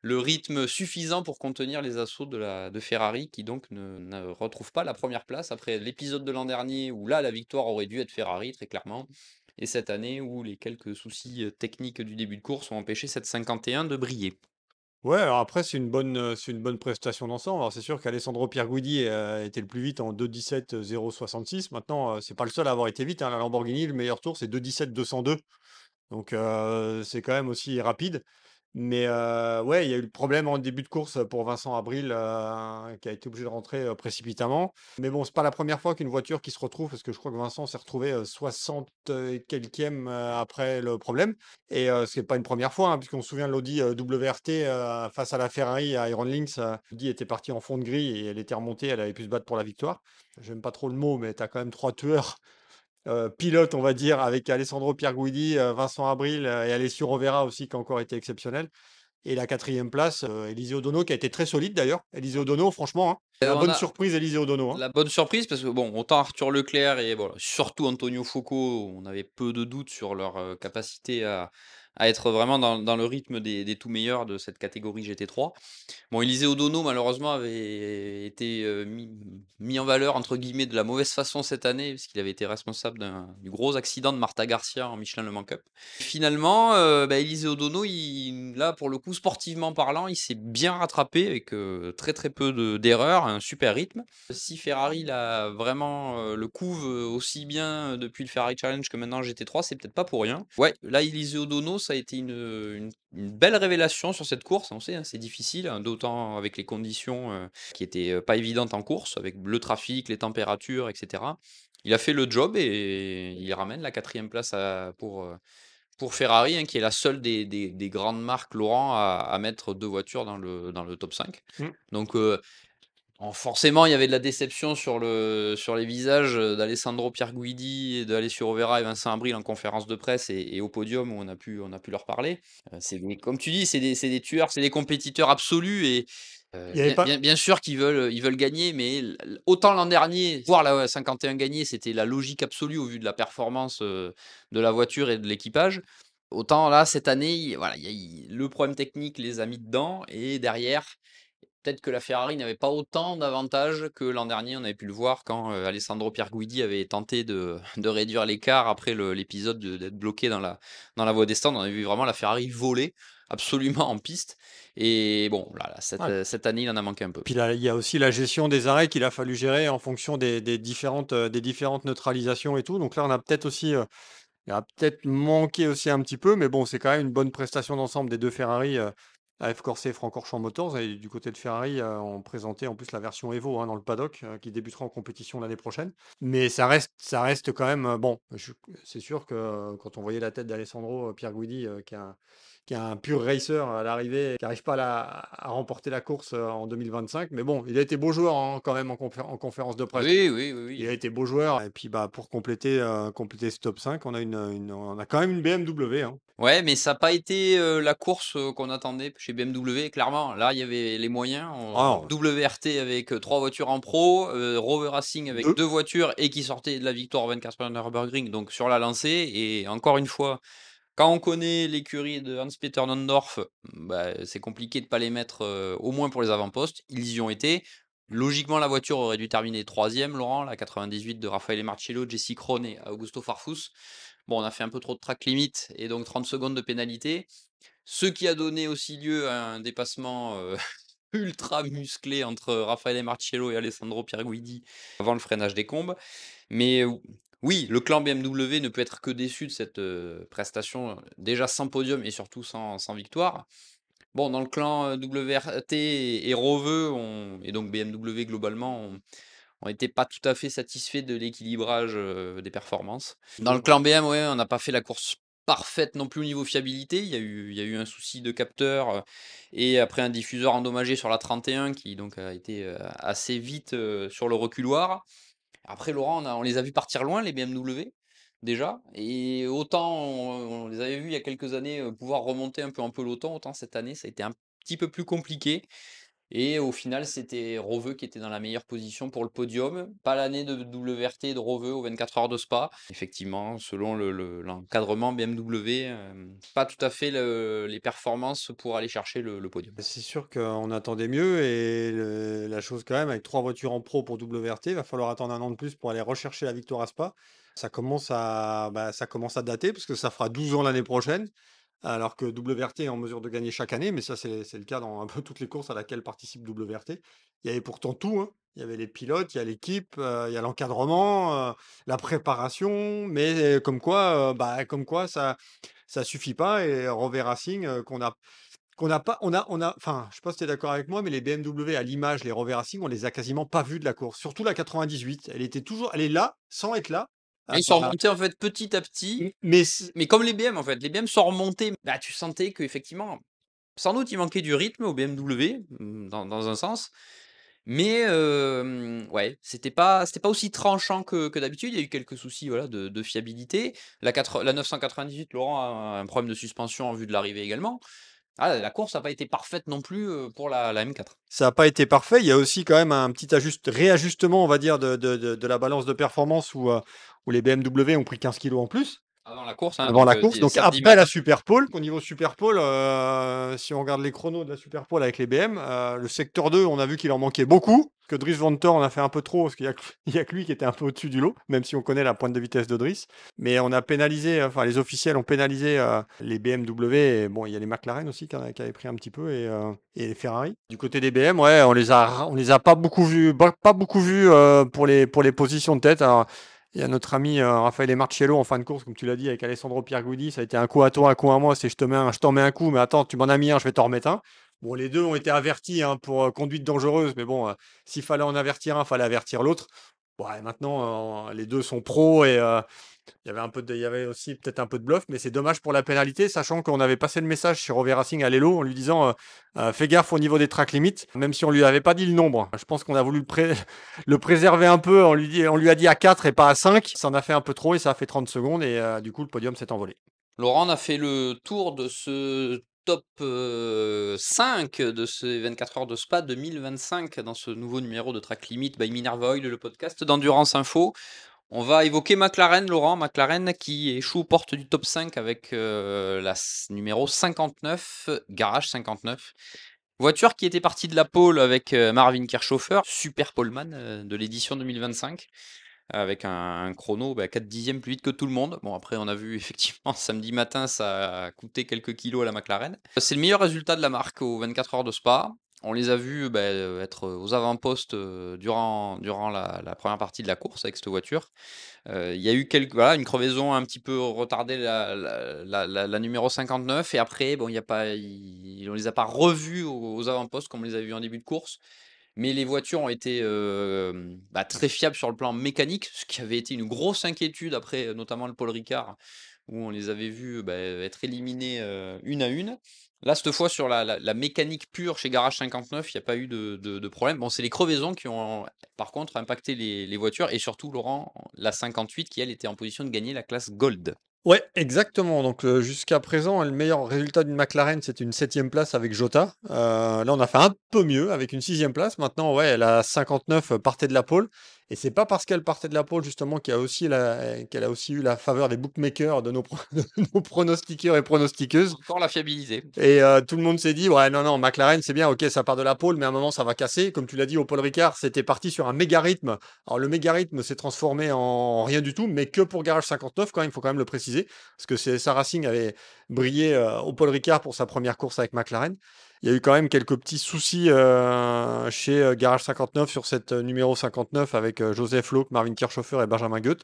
le rythme suffisant pour contenir les assauts de Ferrari qui donc ne retrouve pas la première place après l'épisode de l'an dernier où là, la victoire aurait dû être Ferrari très clairement et cette année où les quelques soucis, techniques du début de course ont empêché cette 51 de briller. Ouais, alors après, c'est une bonne prestation d'ensemble. Alors, c'est sûr qu'Alessandro Pierguidi a été le plus vite en 2:17,066. Maintenant, c'est pas le seul à avoir été vite, hein. La Lamborghini, le meilleur tour, c'est 2:17,202. Donc, c'est quand même aussi rapide. Mais, ouais, il y a eu le problème en début de course pour Vincent Abril, qui a été obligé de rentrer, précipitamment. Mais bon, c'est pas la première fois qu'une voiture qui se retrouve, parce que je crois que Vincent s'est retrouvé, 60 et quelquième, après le problème. Et ce n'est pas une première fois, hein, puisqu'on se souvient de l'Audi, WRT, face à la Ferrari à Iron Lynx, Audi était partie en fond de grille et elle était remontée, elle avait pu se battre pour la victoire. J'aime pas trop le mot, mais tu as quand même 3 tueurs, pilotes, on va dire, avec Alessandro Pierguidi, Vincent Abril, et Alessio Rovera aussi, qui a encore été exceptionnel. Et la quatrième place, Eliseo Dono, qui a été très solide d'ailleurs. Eliseo Dono, franchement, hein, la On bonne a surprise, Eliseo Dono, hein. la bonne surprise parce que bon, autant Arthur Leclerc et bon, surtout Antonio Foucault, on avait peu de doutes sur leur, capacité à être vraiment dans le rythme des tout meilleurs de cette catégorie GT3. Bon, Élisée Odono, malheureusement, avait été mis en valeur, entre guillemets, de la mauvaise façon cette année, puisqu'il avait été responsable du gros accident de Marta Garcia en Michelin Le Mans Cup. Finalement, Élisée Odono, là, pour le coup, sportivement parlant, il s'est bien rattrapé avec très très peu d'erreurs, un super rythme. Si Ferrari l'a vraiment le couve aussi bien depuis le Ferrari Challenge que maintenant GT3, c'est peut-être pas pour rien. Ouais, là, Elisée Odono, ça a été une belle révélation sur cette course. On sait, hein, c'est difficile, hein, d'autant avec les conditions qui étaient pas évidentes en course, avec le trafic, les températures, etc. Il a fait le job et il ramène la quatrième place pour Ferrari, hein, qui est la seule des grandes marques, Laurent, à mettre deux voitures dans le top 5. Mmh. Donc, forcément, il y avait de la déception sur les visages d'Alessandro Pierguidi et d'Alessio Rovera et Vincent Abril en conférence de presse et au podium où on a pu leur parler. Comme tu dis, c'est des tueurs, c'est des compétiteurs absolus et Il y avait pas bien sûr ils veulent gagner, mais autant l'an dernier, voir la 51 gagner, c'était la logique absolue au vu de la performance de la voiture et de l'équipage. Autant là, cette année, voilà, le problème technique les a mis dedans et derrière, peut-être que la Ferrari n'avait pas autant d'avantages que l'an dernier. On avait pu le voir quand Alessandro Pierguidi avait tenté de réduire l'écart après l'épisode d'être bloqué dans la voie des stands. On avait vu vraiment la Ferrari voler absolument en piste. Et bon, là, ouais. cette année, il en a manqué un peu. Puis là, il y a aussi la gestion des arrêts qu'il a fallu gérer en fonction des différentes neutralisations et tout. Donc là, on a peut-être aussi, il a peut-être manqué aussi un petit peu, mais bon, c'est quand même une bonne prestation d'ensemble des 2 Ferrari, AF Corse et Francorchamps Motors. Et du côté de Ferrari, on présentait en plus la version Evo, hein, dans le paddock, qui débutera en compétition l'année prochaine. Mais ça reste quand même, bon, c'est sûr que, quand on voyait la tête d'Alessandro Pierguidi, qui est un pur racer à l'arrivée, qui n'arrive pas à remporter la course, en 2025. Mais bon, il a été beau joueur, hein, quand même en conférence de presse. Oui, oui, oui, Il a oui. été beau joueur et puis, bah, pour compléter ce top 5, on a quand même une BMW, hein. Ouais, mais ça n'a pas été la course qu'on attendait chez BMW. Clairement, là, il y avait les moyens. Ah, WRT avec trois voitures en pro, Rover Racing avec 2. deux voitures et qui sortait de la victoire au 24 heures de Nürburgring, donc sur la lancée. Et encore une fois, quand on connaît l'écurie de Hans-Peter Nondorf, bah, c'est compliqué de ne pas les mettre au moins pour les avant-postes. Ils y ont été. Logiquement, la voiture aurait dû terminer troisième, Laurent, la 98 de Raffaele Marcello, Jesse Krohn et Augusto Farfus. Bon, on a fait un peu trop de track limit et donc 30 secondes de pénalité. Ce qui a donné aussi lieu à un dépassement ultra musclé entre Raffaele Marcello et Alessandro Pierguidi avant le freinage des combes. Mais oui, le clan BMW ne peut être que déçu de cette prestation, déjà sans podium et surtout sans victoire. Bon, dans le clan WRT et Roveux, et donc BMW globalement, on n'était pas tout à fait satisfait de l'équilibrage des performances. Dans le clan BM, ouais, on n'a pas fait la course parfaite non plus au niveau fiabilité. Il y a eu un souci de capteur et après un diffuseur endommagé sur la 31 qui donc a été assez vite sur le reculoir. Après, Laurent, on les a vus partir loin, les BMW, déjà. Et autant on les avait vus il y a quelques années pouvoir remonter un peu en peloton, autant cette année, ça a été un petit peu plus compliqué. Et au final, c'était Roveux qui était dans la meilleure position pour le podium. Pas l'année de WRT et de Roveux aux 24 heures de Spa. Effectivement, selon l'encadrement BMW, pas tout à fait les performances pour aller chercher le podium. C'est sûr qu'on attendait mieux et la chose quand même, avec 3 voitures en pro pour WRT, il va falloir attendre un an de plus pour aller rechercher la victoire à Spa. Ça commence à dater parce que ça fera 12 ans l'année prochaine, alors que WRT est en mesure de gagner chaque année, mais ça c'est le cas dans un peu toutes les courses à laquelle participe WRT. Il y avait pourtant tout, hein. Il y avait les pilotes, il y a l'équipe, il y a l'encadrement, la préparation, mais comme quoi ça suffit pas et Rover Racing, qu'on n'a pas enfin, je sais pas si tu es d'accord avec moi, mais les BMW à l'image, les Rover Racing, on les a quasiment pas vus de la course. Surtout la 98, elle est là, sans être là. Et ils sont remontés en fait petit à petit, Mais c mais comme les BM en fait. Les BM sont remontés. Bah, tu sentais qu'effectivement, sans doute il manquait du rythme au BMW, dans un sens. Mais ouais, c'était pas aussi tranchant que d'habitude. Il y a eu quelques soucis, voilà, de fiabilité. La 998, Laurent a un problème de suspension en vue de l'arrivée également. Ah, la course n'a pas été parfaite non plus, pour la M4. Ça a pas été parfait. Il y a aussi quand même un petit réajustement, on va dire, de la balance de performance où les BMW ont pris 15 kilos en plus. Avant la course, hein, Avant donc la course, donc certes après la dimanche. Super Pole, au niveau Super Pole, si on regarde les chronos de la Super Pole avec les BM, le secteur 2, on a vu qu'il en manquait beaucoup, que Dries Vanthoor en a fait un peu trop, parce qu'il y a que il y a que lui qui était un peu au-dessus du lot, même si on connaît la pointe de vitesse de Dries. Mais on a pénalisé, enfin les officiels ont pénalisé les BMW, et bon, il y a les McLaren aussi qui avaient pris un petit peu, et les Ferrari. Du côté des BM, ouais, on les a pas beaucoup vus, pas beaucoup vus pour les positions de tête. Alors, il y a notre ami Raffaele Marciello en fin de course, comme tu l'as dit, avec Alessandro Pierguidi. Ça a été un coup à toi, un coup à moi. C'est je t'en mets un coup, mais attends, tu m'en as mis un, je vais t'en remettre un. Bon, les deux ont été avertis hein, pour conduite dangereuse, mais bon, s'il fallait en avertir un, fallait avertir l'autre. Bon, et maintenant, les deux sont pros et il y avait aussi peut-être un peu de bluff, mais c'est dommage pour la pénalité, sachant qu'on avait passé le message sur Rover Racing à Lelo en lui disant fais gaffe au niveau des track limits, même si on lui avait pas dit le nombre. Je pense qu'on a voulu le préserver un peu, on lui a dit à 4 et pas à 5. Ça en a fait un peu trop et ça a fait 30 secondes et du coup le podium s'est envolé. Laurent, on a fait le tour de ce top 5 de ces 24 heures de Spa 2025 dans ce nouveau numéro de Track Limit by Minerva Oil, le podcast d'Endurance Info. On va évoquer McLaren, Laurent. McLaren qui échoue aux portes du top 5 avec numéro 59, Garage 59. Voiture qui était partie de la pole avec Marvin Kirchhofer, super poleman de l'édition 2025, avec un chrono 4 dixièmes plus vite que tout le monde. Bon, après, on a vu effectivement samedi matin, ça a coûté quelques kilos à la McLaren. C'est le meilleur résultat de la marque aux 24 heures de Spa. On les a vus être aux avant-postes durant la première partie de la course avec cette voiture. Il y a eu voilà, une crevaison un petit peu retardée, la numéro 59, et après, bon, il y a pas, on les a pas revus aux avant-postes comme on les avait vus en début de course. Mais les voitures ont été très fiables sur le plan mécanique, ce qui avait été une grosse inquiétude après, notamment le Paul Ricard, où on les avait vus être éliminés une à une. Là, cette fois, sur la mécanique pure chez Garage 59, il n'y a pas eu de problème. Bon, c'est les crevaisons qui ont, par contre, impacté les voitures, et surtout, Laurent, la 58, qui, elle, était en position de gagner la classe Gold. Ouais, exactement. Donc jusqu'à présent, le meilleur résultat d'une McLaren, c'était une septième place avec Jota. Là, on a fait un peu mieux avec une sixième place. Maintenant, ouais, la 59 partait de la pole. Et c'est pas parce qu'elle partait de la pole, justement, qu'elle a aussi eu la faveur des bookmakers, de nos pronostiqueurs et pronostiqueuses. Encore la fiabilité. Et tout le monde s'est dit, ouais, non, non, McLaren, c'est bien, ok, ça part de la pole, mais à un moment, ça va casser. Comme tu l'as dit au Paul Ricard, c'était parti sur un méga rythme. Alors, le méga rythme s'est transformé en rien du tout, mais que pour Garage 59, quand même, il faut quand même le préciser, parce que CSA Racing avait brillé au Paul Ricard pour sa première course avec McLaren. Il y a eu quand même quelques petits soucis chez Garage 59 sur cette numéro 59 avec Joseph Lowe, Marvin Kirchhofer et Benjamin Goeth.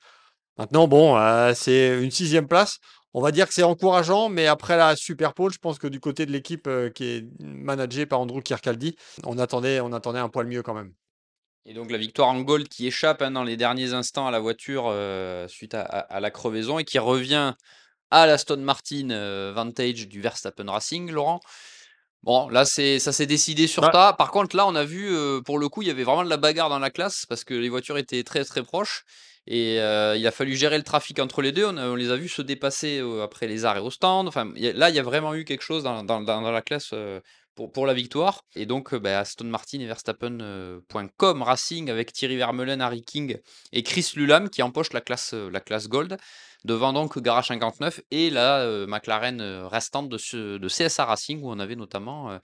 Maintenant, bon, c'est une sixième place. On va dire que c'est encourageant, mais après la Super Pole, je pense que du côté de l'équipe qui est managée par Andrew Kirkcaldy, on attendait un poil mieux quand même. Et donc la victoire en Gold qui échappe dans les derniers instants à la voiture suite à la crevaison, et qui revient à l'Aston Martin Vantage du Verstappen Racing, Laurent. Bon, là, ça s'est décidé sur Bah, ça. Par contre, là, on a vu, pour le coup, il y avait vraiment de la bagarre dans la classe parce que les voitures étaient très très proches, et il a fallu gérer le trafic entre les deux. On les a vus se dépasser après les arrêts au stand. Enfin, là, il y a vraiment eu quelque chose dans la classe pour la victoire. Et donc, Aston Martin et Verstappen.com Racing avec Thierry Vermeulen, Harry King et Chris Lulam qui empoche la classe Gold, devant donc Garage 59 et la McLaren restante de CSA Racing, où on avait notamment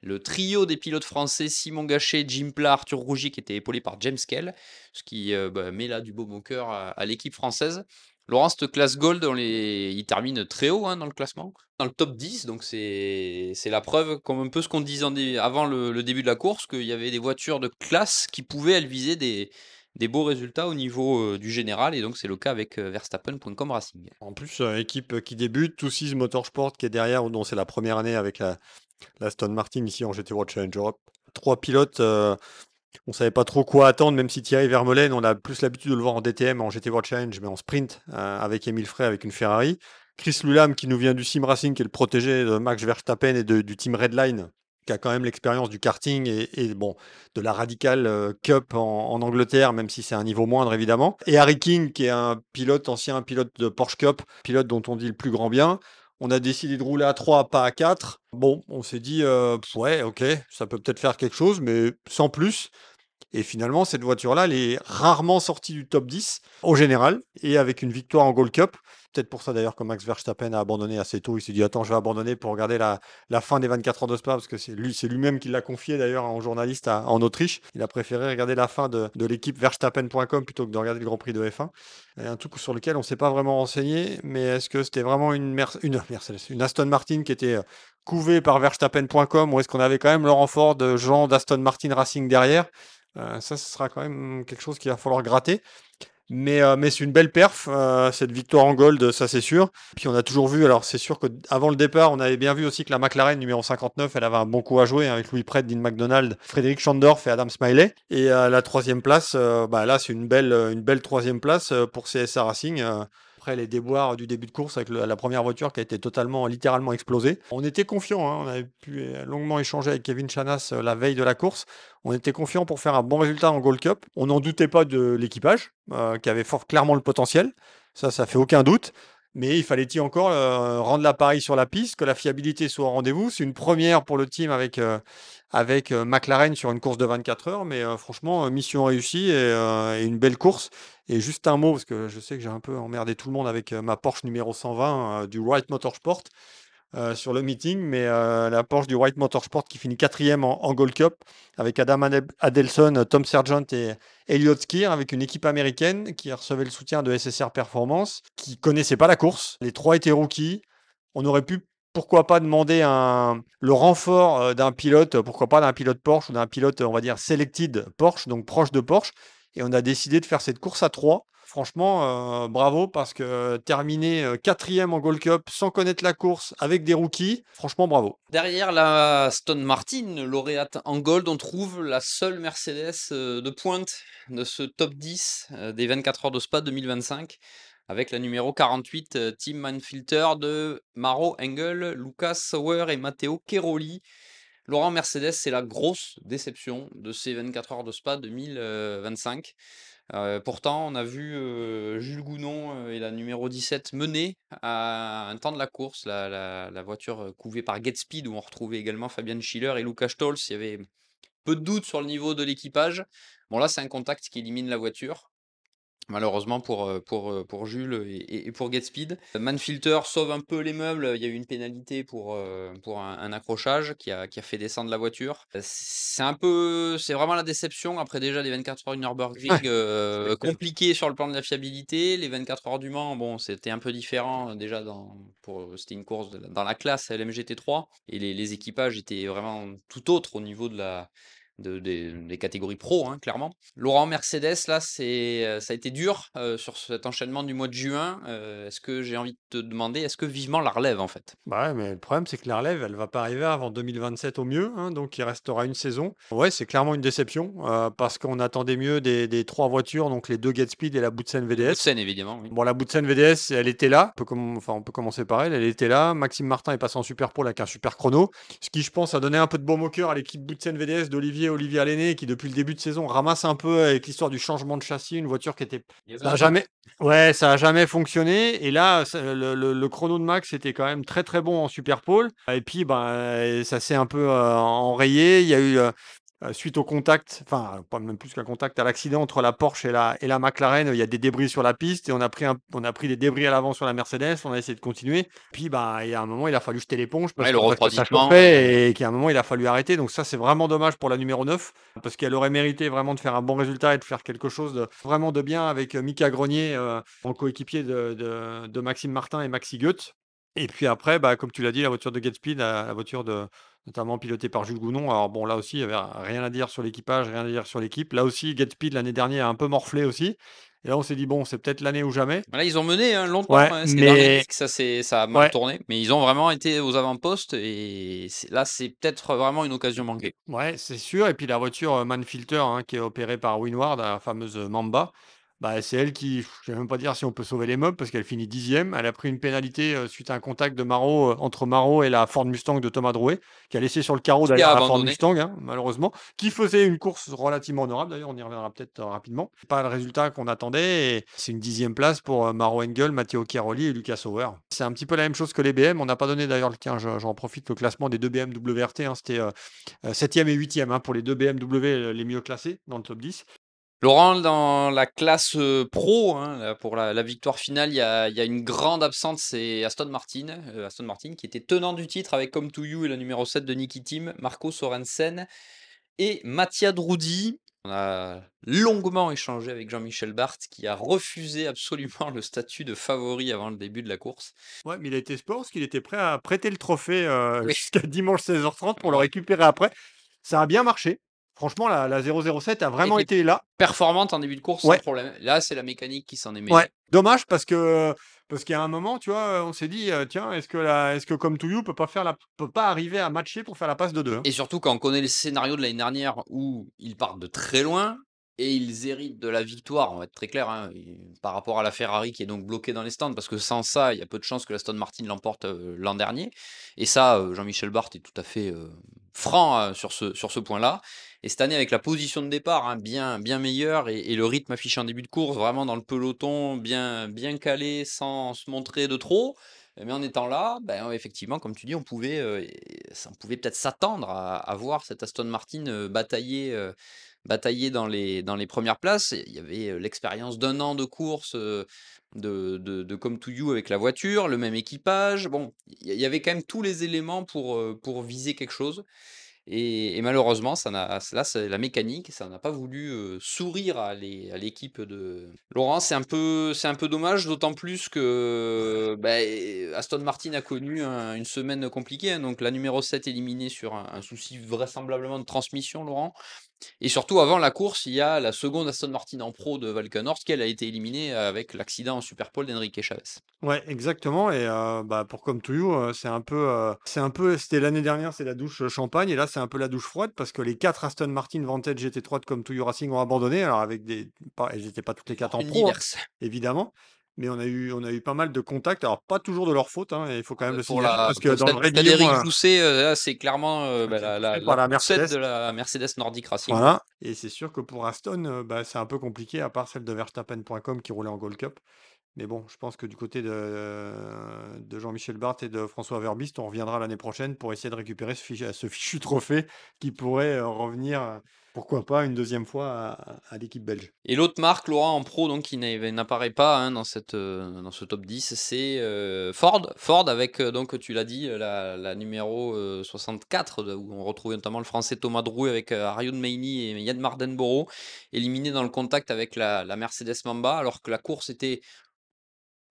le trio des pilotes français Simon Gachet, Jim Pla, Arthur Rougy, qui était épaulé par James Kell, ce qui met là du baume au cœur à l'équipe française. Laurent, cette classe Gold, il termine très haut dans le classement, dans le top 10, donc c'est la preuve, comme un peu ce qu'on disait avant le début de la course, qu'il y avait des voitures de classe qui pouvaient, elles, viser des beaux résultats au niveau du général, et donc c'est le cas avec Verstappen.com Racing. En plus, équipe qui débute, 26 Motorsport qui est derrière, dont c'est la première année avec la Aston Martin ici en GT World Challenge Europe. 3 pilotes, on savait pas trop quoi attendre, même si Thierry Vermeulen, on a plus l'habitude de le voir en DTM, en GT World Challenge, mais en sprint avec Émile Frey, avec une Ferrari. Chris Lulam qui nous vient du Sim Racing, qui est le protégé de Max Verstappen et du team Redline, qui a quand même l'expérience du karting et bon, de la Radical Cup en Angleterre, même si c'est un niveau moindre évidemment. Et Harry King, qui est un pilote, ancien pilote de Porsche Cup, pilote dont on dit le plus grand bien. On a décidé de rouler à 3, pas à 4. Bon, on s'est dit, ouais, ok, ça peut peut-être faire quelque chose, mais sans plus. Et finalement, cette voiture-là, elle est rarement sortie du top 10 au général, et avec une victoire en Gold Cup. Peut-être pour ça d'ailleurs que Max Verstappen a abandonné assez tôt. Il s'est dit, attends, je vais abandonner pour regarder la fin des 24 heures de Spa, parce que c'est lui-même qui l'a confié d'ailleurs en journaliste en Autriche. Il a préféré regarder la fin de l'équipe Verstappen.com plutôt que de regarder le Grand Prix de F1. Et un truc sur lequel on ne s'est pas vraiment renseigné, mais est-ce que c'était vraiment une Aston Martin qui était couvée par Verstappen.com, ou est-ce qu'on avait quand même le renfort de gens d'Aston Martin Racing derrière? Ça, ce sera quand même quelque chose qu'il va falloir gratter. Mais c'est une belle perf, cette victoire en gold, ça c'est sûr. Puis on a toujours vu, alors c'est sûr qu'avant le départ, on avait bien vu aussi que la McLaren numéro 59, elle avait un bon coup à jouer avec Louis Pret, Dean McDonald, Frédéric Schandorf et Adam Smiley. Et la troisième place, là c'est une belle troisième place pour CSA Racing. Après les déboires du début de course avec la première voiture qui a été littéralement explosée. On était confiants, on avait pu longuement échanger avec Kevin Chanas la veille de la course. On était confiant pour faire un bon résultat en Gold Cup. On n'en doutait pas de l'équipage, qui avait clairement le potentiel. Ça fait aucun doute. Mais il fallait-il encore rendre l'appareil sur la piste, que la fiabilité soit au rendez-vous. C'est une première pour le team avec McLaren sur une course de 24 heures. Mais franchement, mission réussie et une belle course. Et juste un mot, parce que je sais que j'ai un peu emmerdé tout le monde avec ma Porsche numéro 120 du Wright Motorsport sur le meeting, mais la Porsche du Wright Motorsport qui finit quatrième en Gold Cup avec Adam Adelson, Tom Sargent et Elliott Skir, avec une équipe américaine qui recevait le soutien de SSR Performance, qui connaissait pas la course. Les trois étaient rookies. On aurait pu, pourquoi pas, demander le renfort d'un pilote, pourquoi pas d'un pilote Porsche ou d'un pilote, on va dire, selected Porsche, donc proche de Porsche. Et on a décidé de faire cette course à 3. Franchement, bravo, parce que terminer quatrième en Gold Cup sans connaître la course avec des rookies, franchement, bravo. Derrière la Aston Martin, lauréate en Gold, on trouve la seule Mercedes de pointe de ce top 10 des 24 heures de Spa 2025, avec la numéro 48, Team Manfilter de Maro Engel, Lucas Sauer et Matteo Cheroli. Laurent, Mercedes, c'est la grosse déception de ces 24 heures de Spa 2025. Pourtant, on a vu Jules Gounon et la numéro 17 mener à un temps de la course, la voiture couvée par GetSpeed, où on retrouvait également Fabian Schiller et Lukas Stolz. Il y avait peu de doute sur le niveau de l'équipage. Bon, là, c'est un contact qui élimine la voiture. Malheureusement pour Jules et pour GetSpeed. Manfilter sauve un peu les meubles. Il y a eu une pénalité pour un accrochage qui a fait descendre la voiture. C'est vraiment la déception après déjà les 24 heures du Nürburgring compliquées sur le plan de la fiabilité. Les 24 heures du Mans, bon, c'était un peu différent déjà c'était une course dans la classe LMGT3 et les équipages étaient vraiment tout autres au niveau des catégories pro, clairement. Laurent, Mercedes, là, ça a été dur sur cet enchaînement du mois de juin. Est-ce que j'ai envie de te demander, est-ce que vivement la relève en fait? Bah ouais, mais le problème, c'est que la relève, elle va pas arriver avant 2027 au mieux, donc il restera une saison. Ouais, c'est clairement une déception, parce qu'on attendait mieux des trois voitures, donc les deux Speed et la Boutsen Le bout de VDS. scène, évidemment, oui. Bon, la Boutsen VDS, elle était là. On peut commencer par elle. Elle était là. Maxime Martin est passé en super pole avec un super chrono. Ce qui, je pense, a donné un peu de baume au cœur à l'équipe Boutsen VDS d'Olivier Olivier Alleney qui depuis le début de saison ramasse un peu avec l'histoire du changement de châssis, une voiture qui était Il y avait ça un a doute. jamais ouais, ça a jamais fonctionné et là, le chrono de Max était quand même très, très bon en super pole et puis, ben, ça s'est un peu, enrayé. Il y a eu, suite au contact, enfin, pas même plus qu'un contact, à l'accident entre la Porsche et la McLaren, il y a des débris sur la piste et on a pris des débris à l'avant sur la Mercedes, on a essayé de continuer. Puis, bah, il y a un moment, il a fallu jeter l'éponge Ouais, parce le que ça refroidissement, chauffait et qu'à un moment, il a fallu arrêter. Donc ça, c'est vraiment dommage pour la numéro 9 parce qu'elle aurait mérité vraiment de faire un bon résultat et de faire quelque chose de vraiment de bien avec, Mika Grenier, en coéquipier de Maxime Martin et Maxi Goethe. Et puis après, bah, comme tu l'as dit, la voiture de Get la voiture notamment pilotée par Jules Gounon. Alors bon, là aussi, il y avait rien à dire sur l'équipage, rien à dire sur l'équipe. Là aussi, Get l'année dernière, a un peu morflé aussi. Et là, on s'est dit: «Bon, c'est peut-être l'année ou jamais». là, ils ont mené, hein, longtemps, Ouais, hein, ces derniers mais disques, ça a mal ouais. tourné, mais ils ont vraiment été aux avant-postes et c'est peut-être vraiment une occasion manquée. Ouais, c'est sûr et puis la voiture, Manfilter, hein, qui est opérée par Winward, la fameuse, Mamba, bah, c'est elle qui je vais même pas dire si on peut sauver les meubles parce qu'elle finit 10e. Elle a pris une pénalité, suite à un contact de Maro, entre Maro et la Ford Mustang de Thomas Drouet, qui a laissé sur le carreau Qui a d'ailleurs la Ford abandonné? Mustang, hein, malheureusement, qui faisait une course relativement honorable d'ailleurs, on y reviendra peut-être, rapidement. Pas le résultat qu'on attendait et c'est une 10e place pour, Maro Engel, Matteo Chiaroli et Lucas Sauer. C'est un petit peu la même chose que les BM. On n'a pas donné d'ailleurs tiens, j'en profite, le classement des 2 BMW RT, hein, c'était, 7e et 8e, hein, pour les 2 BMW, les mieux classés dans le top 10. Laurent, dans la classe, pro, hein, là, pour la victoire finale, il y a une grande absente, c'est Aston Martin qui était tenant du titre avec Come to You et la numéro 7 de Niki Team, Marco Sorensen et Mattia Drudi. On a longuement échangé avec Jean-Michel Barthes qui a refusé absolument le statut de favori avant le début de la course. Ouais, mais il a été sport parce qu'il était prêt à prêter le trophée, Oui, jusqu'à dimanche 16h30 pour le ouais. récupérer après. Ça a bien marché. Franchement, la 007 a vraiment Était été là. performante en début de course sans Ouais, problème. Là, c'est la mécanique qui s'en est ouais. mêlée. Dommage parce qu'il y a un moment, tu vois, on s'est dit, «Tiens, est-ce que Comme To You peut pas arriver à matcher pour faire la passe de 2, hein?» Et surtout quand on connaît le scénario de l'année dernière où ils partent de très loin et ils héritent de la victoire, on va être très clair, hein, par rapport à la Ferrari qui est donc bloquée dans les stands, parce que sans ça, il y a peu de chances que l'Aston Martin l'emporte l'an dernier. Et ça, Jean-Michel Barthes est tout à fait franc sur ce point-là. Et cette année, avec la position de départ bien, bien meilleure et le rythme affiché en début de course, vraiment dans le peloton, bien, bien calé, sans se montrer de trop, mais en étant là, ben, effectivement, comme tu dis, on pouvait peut-être s'attendre à voir cette Aston Martin batailler dans les premières places. Il y avait l'expérience d'un an de course de Come to You avec la voiture, le même équipage. Bon, il y avait quand même tous les éléments pour viser quelque chose. Et malheureusement, là, c'est la mécanique, ça n'a pas voulu sourire à l'équipe de Laurent. C'est un peu dommage, d'autant plus que Aston Martin a connu une semaine compliquée, hein. Donc la numéro 7 éliminée sur un souci vraisemblablement de transmission, Laurent. Et surtout, avant la course, il y a la seconde Aston Martin en pro de Valkenhorst qui, elle, a été éliminée avec l'accident en Superpole d'Enrique Chavez. Ouais, exactement et bah, pour Comme To You, c'est un peu c'était l'année dernière, c'est la douche, champagne et là, c'est un peu la douche froide parce que les 4 Aston Martin Vantage GT3 de Comme To You Racing ont abandonné. Alors avec des pas elles étaient pas toutes les 4 en Fortune pro, hein, diverse. évidemment, mais on a eu pas mal de contacts. Alors pas toujours de leur faute, hein, et il faut quand même le Pour signaler parce que pour dans le celle raidillon, d'Éric Jousset, là, c'est clairement ça a été la, poussé la, par la la poussette Mercedes. de la Mercedes Nordic Racing. Voilà et c'est sûr que pour Aston, bah, c'est un peu compliqué à part celle de Verstappen.com qui roulait en Gold Cup. Mais bon, je pense que du côté de Jean-Michel Barthes et de François Verbiste, on reviendra l'année prochaine pour essayer de récupérer ce fichu trophée qui pourrait, revenir, pourquoi pas une deuxième fois à l'équipe belge. Et l'autre marque, Laurent, en pro, donc, qui n'apparaît pas hein, dans ce top 10, c'est Ford. Ford avec, donc, tu l'as dit, la numéro 64, où on retrouve notamment le français Thomas Drouet avec Arjun Meini et Yann Mardenborough, éliminé dans le contact avec la Mercedes Mamba, alors que la course était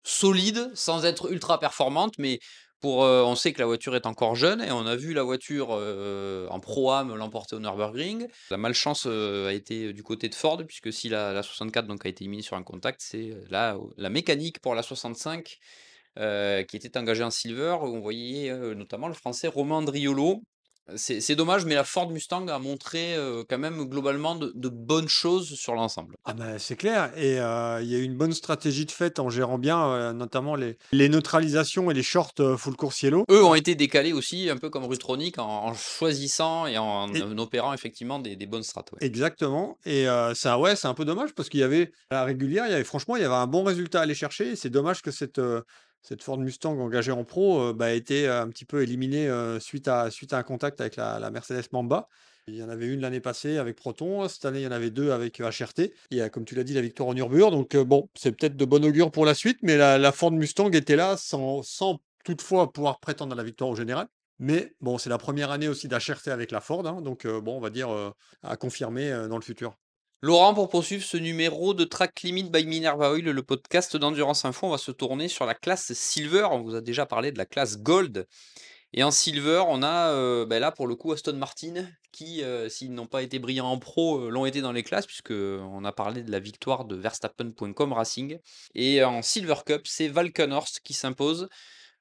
solide, sans être ultra performante, mais on sait que la voiture est encore jeune et on a vu la voiture en Pro-Am l'emporter au Nürburgring. La malchance a été du côté de Ford, puisque si la 64 donc, a été éliminée sur un contact, c'est la mécanique pour la 65 qui était engagée en silver, où on voyait notamment le français Romain Andriolo, C'est dommage, mais la Ford Mustang a montré, quand même globalement de bonnes choses sur l'ensemble. Ah bah, c'est clair et il y a eu une bonne stratégie de fait en gérant bien, notamment les neutralisations et les shorts, full course yellow. Eux ont été décalés aussi, un peu comme Rutronic en choisissant et Et en opérant effectivement des bonnes strats, ouais. exactement et ça ouais, c'est un peu dommage parce qu'il y avait à la régulière, il y avait un bon résultat à aller chercher et c'est dommage que cette Ford Mustang engagée en pro, ait été un petit peu éliminée, suite à un contact avec la Mercedes Mamba. Il y en avait une l'année passée avec Proton, cette année, il y en avait 2 avec HRT. Il y a, comme tu l'as dit, la victoire en Urbure donc bon, c'est peut-être de bon augure pour la suite, mais la Ford Mustang était là sans toutefois pouvoir prétendre à la victoire au général. Mais bon, c'est la première année aussi d'HRT avec la Ford, hein, donc bon, on va dire, à confirmer, dans le futur. Laurent, pour poursuivre ce numéro de Track Limit by Minerva Oil, le podcast d'Endurance Info, on va se tourner sur la classe Silver. On vous a déjà parlé de la classe Gold. Et en Silver, on a là pour le coup Aston Martin qui, s'ils n'ont pas été brillants en pro, l'ont été dans les classes, puisque on a parlé de la victoire de Verstappen.com Racing. Et en Silver Cup, c'est Valkenhorst qui s'impose.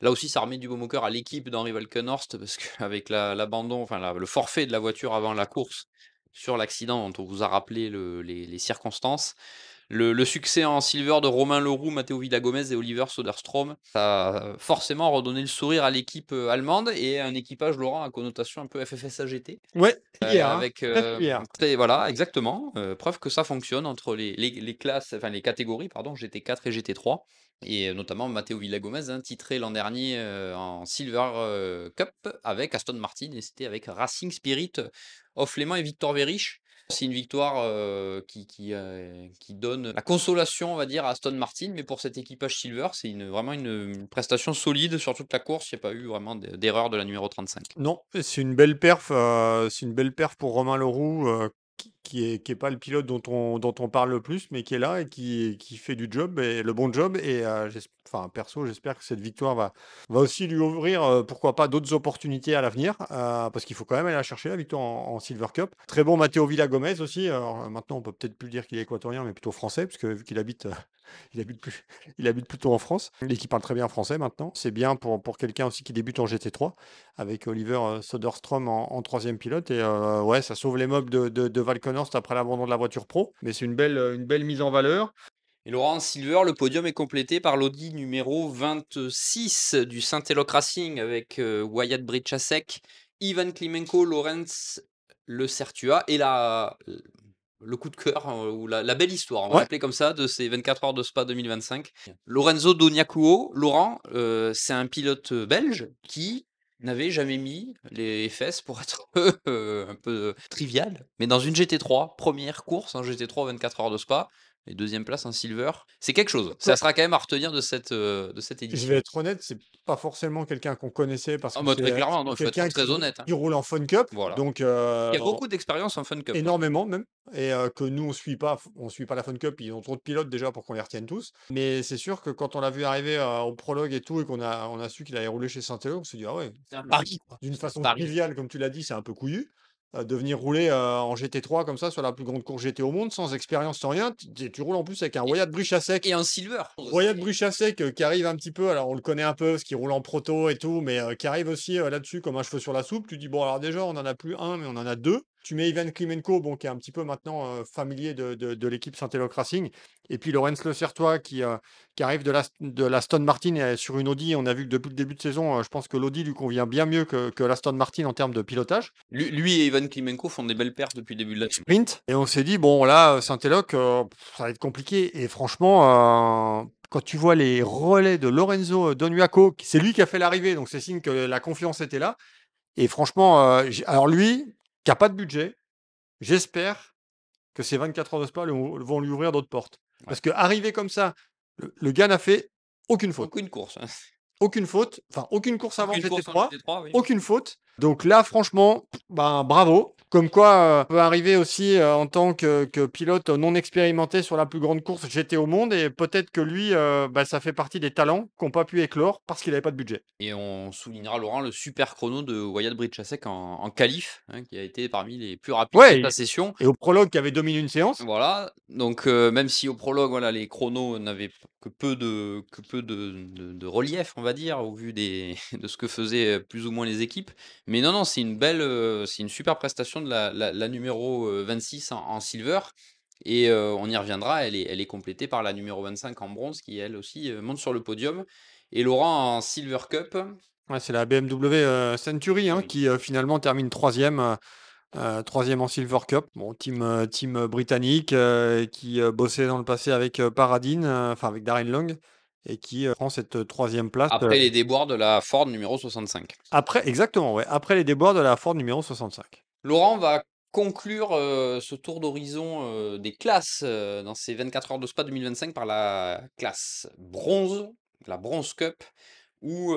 Là aussi, ça remet du baume au cœur à l'équipe d'Henri Valkenhorst, parce qu'avec l'abandon, le forfait de la voiture avant la course, sur l'accident dont on vous a rappelé les circonstances, le succès en silver de Romain Leroux, Matteo Villagomez et Oliver Soderstrom, ça a forcément redonné le sourire à l'équipe allemande et un équipage, Laurent, à connotation un peu FFS AGT. Ouais, hier, hein, Avec très fier. voilà, exactement. Preuve que ça fonctionne entre les classes, enfin les catégories, pardon, GT4 et GT3. Et notamment Matteo Villagomez, hein, titré l'an dernier en Silver Cup avec Aston Martin, et c'était avec Racing Spirit of Léman et Victor Verich. C'est une victoire qui donne la consolation, on va dire, à Aston Martin, mais pour cet équipage Silver, c'est vraiment une prestation solide sur toute la course. Il n'y a pas eu vraiment d'erreur de la numéro 35. Non, c'est une belle perf pour Romain Leroux, qui est pas le pilote dont on parle le plus, mais qui est là et qui fait du job et le bon job et enfin perso, j'espère que cette victoire va aussi lui ouvrir, pourquoi pas d'autres opportunités à l'avenir, parce qu'il faut quand même aller la chercher la victoire en Silver Cup. Très bon Matteo Villagomez aussi, alors maintenant on peut peut-être plus dire qu'il est équatorien, mais plutôt français puisque vu qu'il habite, il habite plus il habite plutôt en France et qu'il parle très bien français maintenant. C'est bien pour quelqu'un aussi qui débute en GT3 avec Oliver Soderstrom en troisième pilote. Et ouais, ça sauve les meubles de Valkenhorst après l'abandon de la voiture pro. Mais c'est une belle mise en valeur. Et Laurent Silver, le podium est complété par l'Audi numéro 26 du Saint-Eloque Racing avec Wyatt Brychasek, Ivan Klimenko, Lorenz Le Certua et le coup de cœur, ou la belle histoire, on va Ouais, l'appeler comme ça, de ces 24 heures de Spa 2025. Lorenzo Doniacuo, Laurent, c'est un pilote belge qui n'avait jamais mis les fesses, pour être un peu trivial, mais dans une GT3, première course en GT3 24 heures de Spa, et deuxième place en silver. C'est quelque chose. Ça sera quand même à retenir de cette je vais édition. être honnête, c'est pas forcément quelqu'un qu'on connaissait parce Ah que bah, très clairement, c'est non, il faut être quelqu'un très honnête, hein. qui roule en Fun Cup. Voilà. Donc, Il y a beaucoup d'expérience en Fun Cup, hein. énormément même, et que nous on suit pas la Fun Cup, ils ont trop de pilotes déjà pour qu'on les retienne tous. Mais c'est sûr que quand on l'a vu arriver, au prologue et tout et on a su qu'il allait rouler chez Saint-Élo, on s'est dit: «Ah ouais, C'est un pari, quoi. d'une C'est un façon pari. triviale comme tu l'as dit, c'est un peu couillu, de venir rouler, en GT3 comme ça sur la plus grande course GT au monde, sans expérience, sans rien». Tu roules en plus avec un Et, Wyatt Bruchasek. et en silver. Wyatt Bruchasek, qui arrive un petit peu, alors on le connaît un peu parce qu'il roule en proto et tout, mais qui arrive aussi, là-dessus comme un cheveu sur la soupe. Tu dis: «Bon alors déjà on en a plus un, mais on en a 2». Tu mets Ivan Klimenko, bon, qui est un petit peu maintenant, familier de l'équipe Saint-Eloque Racing et puis Lorenz Le Certois qui arrive de l'Aston Martin et sur une Audi. On a vu que depuis le début de saison, je pense que l'Audi lui convient bien mieux que l'Aston Martin en termes de pilotage. Lui et Ivan Klimenko font des belles perfs depuis le début de l'année. Sprint et on s'est dit: «Bon là, Saint-Éloque, ça va être compliqué» et franchement, quand tu vois les relais de Lorenzo Doniaco, c'est lui qui a fait l'arrivée, donc c'est signe que la confiance était là et franchement, alors lui, qui a pas de budget, j'espère que ces 24 heures de Spa vont lui ouvrir d'autres portes. Ouais. Parce qu'arriver comme ça, le gars n'a fait aucune faute. Aucune course, hein. Aucune faute, enfin aucune course avant Aucune course en GT3, GT3, oui. aucune faute. Donc là, franchement, ben, bravo. Comme quoi, on peut arriver aussi en tant que pilote non expérimenté sur la plus grande course GT au monde. Et peut-être que lui, bah, ça fait partie des talents qui n'ont pas pu éclore parce qu'il n'avait pas de budget. Et on soulignera, Laurent, le super chrono de Wyatt Brychasek en qualif, hein, qui a été parmi les plus rapides de Ouais, sa session. et au prologue qui avait dominé une séance. Voilà, donc même si au prologue, voilà, les chronos n'avaient que que peu de relief, on va dire, au vu de ce que faisaient plus ou moins les équipes. Mais non, non, c'est une super prestation de la numéro 26 en silver. Et on y reviendra, elle est complétée par la numéro 25 en bronze qui, elle aussi, monte sur le podium. Et Laurent en Silver Cup. Ouais, c'est la BMW Century hein, Century. qui finalement termine troisième. Troisième en Silver Cup. Bon, team britannique qui bossait dans le passé avec Paradine, enfin avec Darren Long, et qui prend cette troisième place. Après les déboires de la Ford numéro 65. Après, exactement, ouais. Après les déboires de la Ford numéro 65. Laurent va conclure ce tour d'horizon des classes dans ces 24 heures de Spa 2025 par la classe bronze, la Bronze Cup, où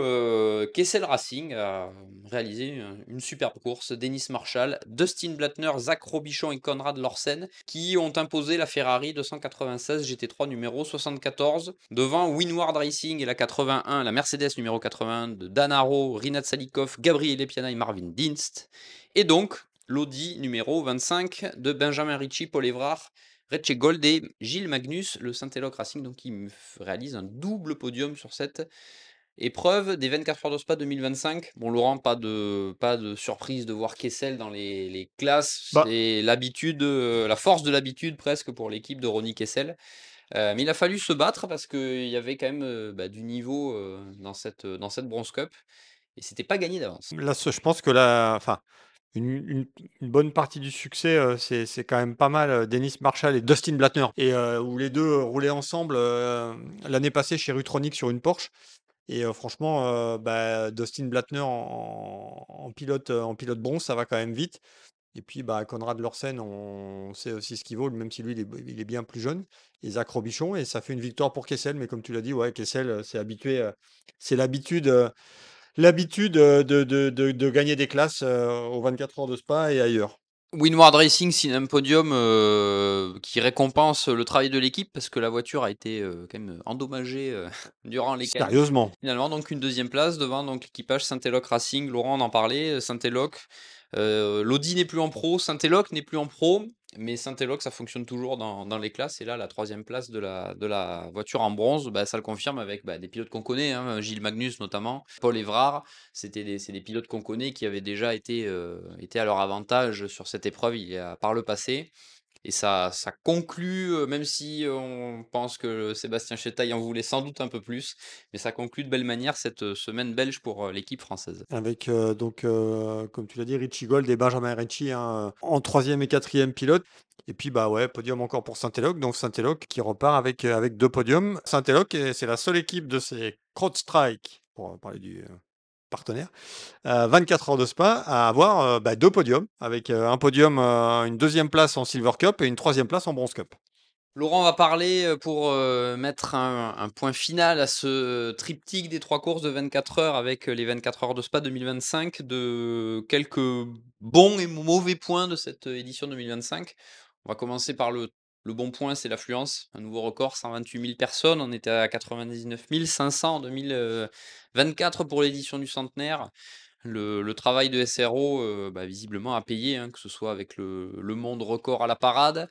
Kessel Racing a réalisé une superbe course. Dennis Marshall, Dustin Blattner, Zach Robichon et Konrad Lorsen qui ont imposé la Ferrari 296 GT3 numéro 74 devant Winward Racing et la 81, la Mercedes numéro 81 de Dan Haro, Rinat Salikov, Gabriel Epiana et Marvin Dinst. Et donc, l'Audi numéro 25 de Benjamin Ricci, Paul Évrard, Recce Gold et Gilles Magnus, le Saint-Eloque Racing, donc qui réalise un double podium sur cette épreuve des 24 heures de Spa 2025. Bon, Laurent, pas de surprise de voir Kessel dans les classes. Bah, C'est l'habitude, la force de l'habitude presque pour l'équipe de Ronnie Kessel. Mais il a fallu se battre parce qu'il y avait quand même du niveau dans cette Bronze Cup. Et c'était pas gagné d'avance. là, je pense que enfin, une bonne partie du succès, c'est quand même pas mal Dennis Marshall et Dustin Blattner, et où les deux roulaient ensemble l'année passée chez Rutronic sur une Porsche. Et franchement, Dustin Blattner en pilote bronze, ça va quand même vite. Et puis, Konrad Lorsen, on sait aussi ce qu'il vaut, même si lui, il est bien plus jeune. Et Zach Robichon, et ça fait une victoire pour Kessel. Mais comme tu l'as dit, ouais, Kessel, c'est l'habitude de gagner des classes aux 24 heures de Spa et ailleurs. Winward Racing signe un podium qui récompense le travail de l'équipe parce que la voiture a été quand même endommagée durant les qualifs. Sérieusement. Finalement, donc une deuxième place devant donc l'équipage Saint-Eloque Racing. Laurent en parlait, Saint-Eloque. L'Audi n'est plus en pro, Saint-Eloque n'est plus en pro, mais Saint-Eloque ça fonctionne toujours dans les classes. Et là, la troisième place de la voiture en bronze, ça le confirme avec des pilotes qu'on connaît, hein, Gilles Magnus notamment, Paul Évrard. C'est des pilotes qu'on connaît qui avaient déjà été à leur avantage sur cette épreuve par le passé. Et ça conclut, même si on pense que Sébastien Chetaille en voulait sans doute un peu plus, mais ça conclut de belle manière cette semaine belge pour l'équipe française. Avec comme tu l'as dit, Richie Gold et Benjamin Ricci hein, en troisième et quatrième pilote. Et puis ouais, podium encore pour Saint-Eloque. Donc Saint-Eloque qui repart avec deux podiums. Saint-Eloque, c'est la seule équipe de ces CrowdStrike, pour parler du partenaire, 24 heures de Spa, à avoir deux podiums, avec un podium, une deuxième place en Silver Cup et une troisième place en Bronze Cup. Laurent va parler pour mettre un point final à ce triptyque des 3 courses de 24 heures avec les 24 heures de Spa 2025, de quelques bons et mauvais points de cette édition 2025. On va commencer par le bon point, c'est l'affluence. Un nouveau record, 128 000 personnes. On était à 99 500 en 2024 pour l'édition du centenaire. Le travail de SRO, visiblement a payé, hein, que ce soit avec le monde record à la parade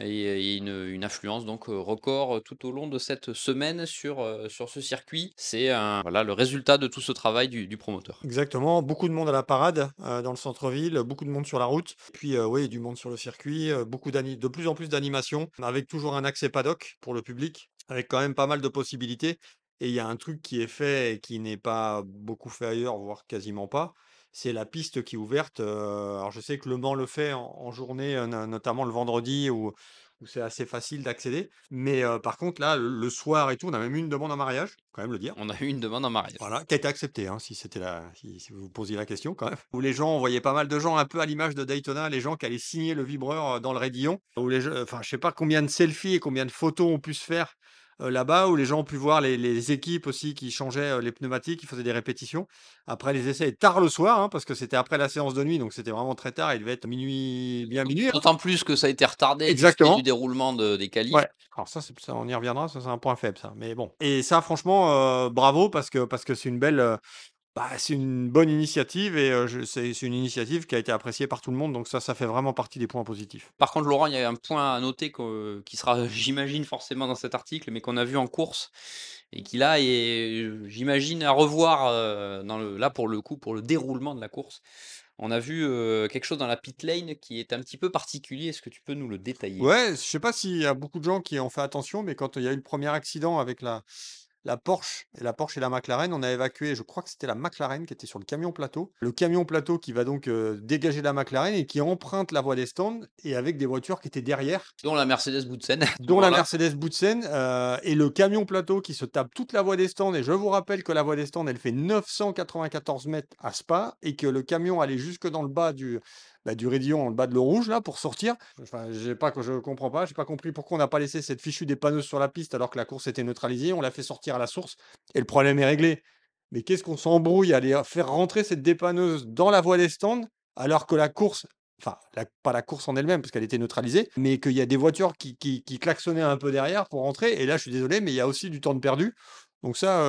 et une affluence donc record tout au long de cette semaine sur ce circuit. C'est voilà, le résultat de tout ce travail du promoteur. Exactement, beaucoup de monde à la parade dans le centre-ville, beaucoup de monde sur la route, puis oui, du monde sur le circuit, de plus en plus d'animations, avec toujours un accès paddock pour le public, avec quand même pas mal de possibilités. Et il y a un truc qui est fait et qui n'est pas beaucoup fait ailleurs, voire quasiment pas, c'est la piste qui est ouverte. Alors je sais que Le Mans le fait en journée, notamment le vendredi, où c'est assez facile d'accéder. Mais par contre, là, le soir et tout, on a même eu une demande en mariage, quand même le dire. On a eu une demande en mariage. Voilà, qui a été accepté, hein, si vous posiez la question quand même. Où les gens, on voyait pas mal de gens un peu à l'image de Daytona, les gens qui allaient signer le vibreur dans le raidillon. Où enfin, je sais pas combien de selfies et combien de photos ont pu se faire là-bas, où les gens ont pu voir les équipes aussi qui changeaient les pneumatiques, qui faisaient des répétitions. Après les essais, tard le soir, hein, parce que c'était après la séance de nuit, donc c'était vraiment très tard. Il devait être minuit, bien minuit. Hein. D'autant plus que ça a été retardé du fait du Exactement. déroulement des qualifs. Ouais, alors ça, on y reviendra, ça c'est un point faible ça, mais bon. Et ça franchement, bravo parce que c'est une belle, Bah, c'est une bonne initiative et c'est une initiative qui a été appréciée par tout le monde, donc ça fait vraiment partie des points positifs. Par contre, Laurent, il y a un point à noter qui sera, j'imagine, forcément dans cet article, mais qu'on a vu en course et qui là est, j'imagine, à revoir là pour le coup, pour le déroulement de la course. On a vu quelque chose dans la pit lane qui est un petit peu particulier. Est-ce que tu peux nous le détailler? Ouais, je sais pas s'il y a beaucoup de gens qui ont fait attention, mais quand il y a eu le premier accident avec la Porsche et la McLaren, on a évacué, je crois que c'était la McLaren qui était sur le camion plateau. Le camion plateau qui va donc, dégager la McLaren et qui emprunte la voie des stands et avec des voitures qui étaient derrière, Dont la Mercedes Boutsen. dont la Voilà. Mercedes Boutsen, et le camion plateau qui se tape toute la voie des stands et je vous rappelle que la voie des stands, elle fait 994 mètres à Spa et que le camion allait jusque dans le bas du raidillon, en bas de l'eau rouge là, pour sortir. Enfin, je comprends pas, j'ai pas compris pourquoi on n'a pas laissé cette fichue dépanneuse sur la piste alors que la course était neutralisée. On l'a fait sortir à la source et le problème est réglé. Mais qu'est-ce qu'on s'embrouille à aller faire rentrer cette dépanneuse dans la voie des stands alors que la course, enfin, pas la course en elle-même parce qu'elle était neutralisée, mais qu'il y a des voitures qui klaxonnaient un peu derrière pour rentrer. Et là, je suis désolé, mais il y a aussi du temps de perdu. Donc ça,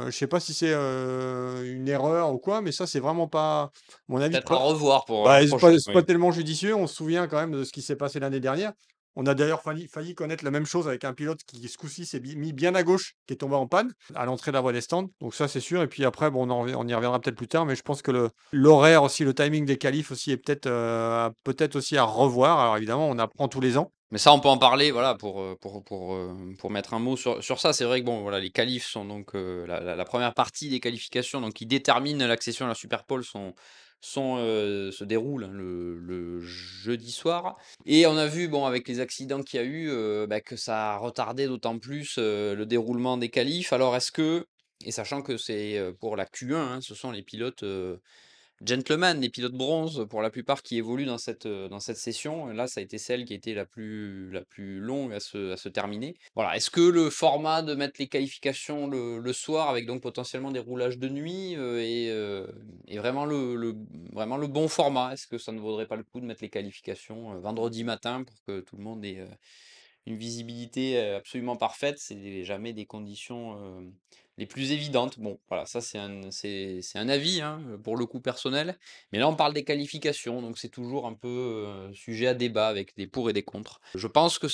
je sais pas si c'est une erreur ou quoi, mais ça, c'est vraiment pas, à mon avis, Peut-être à revoir pour la bah, prochaine. c'est pas Oui. tellement judicieux. On se souvient quand même de ce qui s'est passé l'année dernière. On a d'ailleurs failli connaître la même chose avec un pilote qui, ce coup-ci, s'est mis bien à gauche, qui est tombé en panne à l'entrée de la voie des stands. Donc ça, c'est sûr. Et puis après, bon, on y reviendra peut-être plus tard, mais je pense que l'horaire aussi, le timing des qualifs aussi est peut-être aussi à revoir. Alors évidemment, on apprend tous les ans. Mais ça, on peut en parler, voilà, pour mettre un mot sur ça. C'est vrai que bon, voilà, les qualifs sont donc la première partie des qualifications, donc qui détermine l'accession à la Super Pole, se déroulent hein, le jeudi soir. Et on a vu, bon, avec les accidents qu'il y a eu, bah, que ça a retardé d'autant plus le déroulement des qualifs. Alors, et sachant que c'est pour la Q1, hein, ce sont les pilotes gentlemen, les pilotes bronze, pour la plupart, qui évoluent dans cette session. Et là, ça a été celle qui a été la plus longue à se terminer. Voilà. Est-ce que le format de mettre les qualifications le soir, avec donc potentiellement des roulages de nuit, est vraiment vraiment le bon format? Est-ce que ça ne vaudrait pas le coup de mettre les qualifications vendredi matin pour que tout le monde ait une visibilité absolument parfaite? C'est jamais des conditions les plus évidentes. Bon, voilà, ça c'est un avis, hein, pour le coup personnel. Mais là, on parle des qualifications, donc c'est toujours un peu sujet à débat avec des pour et des contre. Je pense que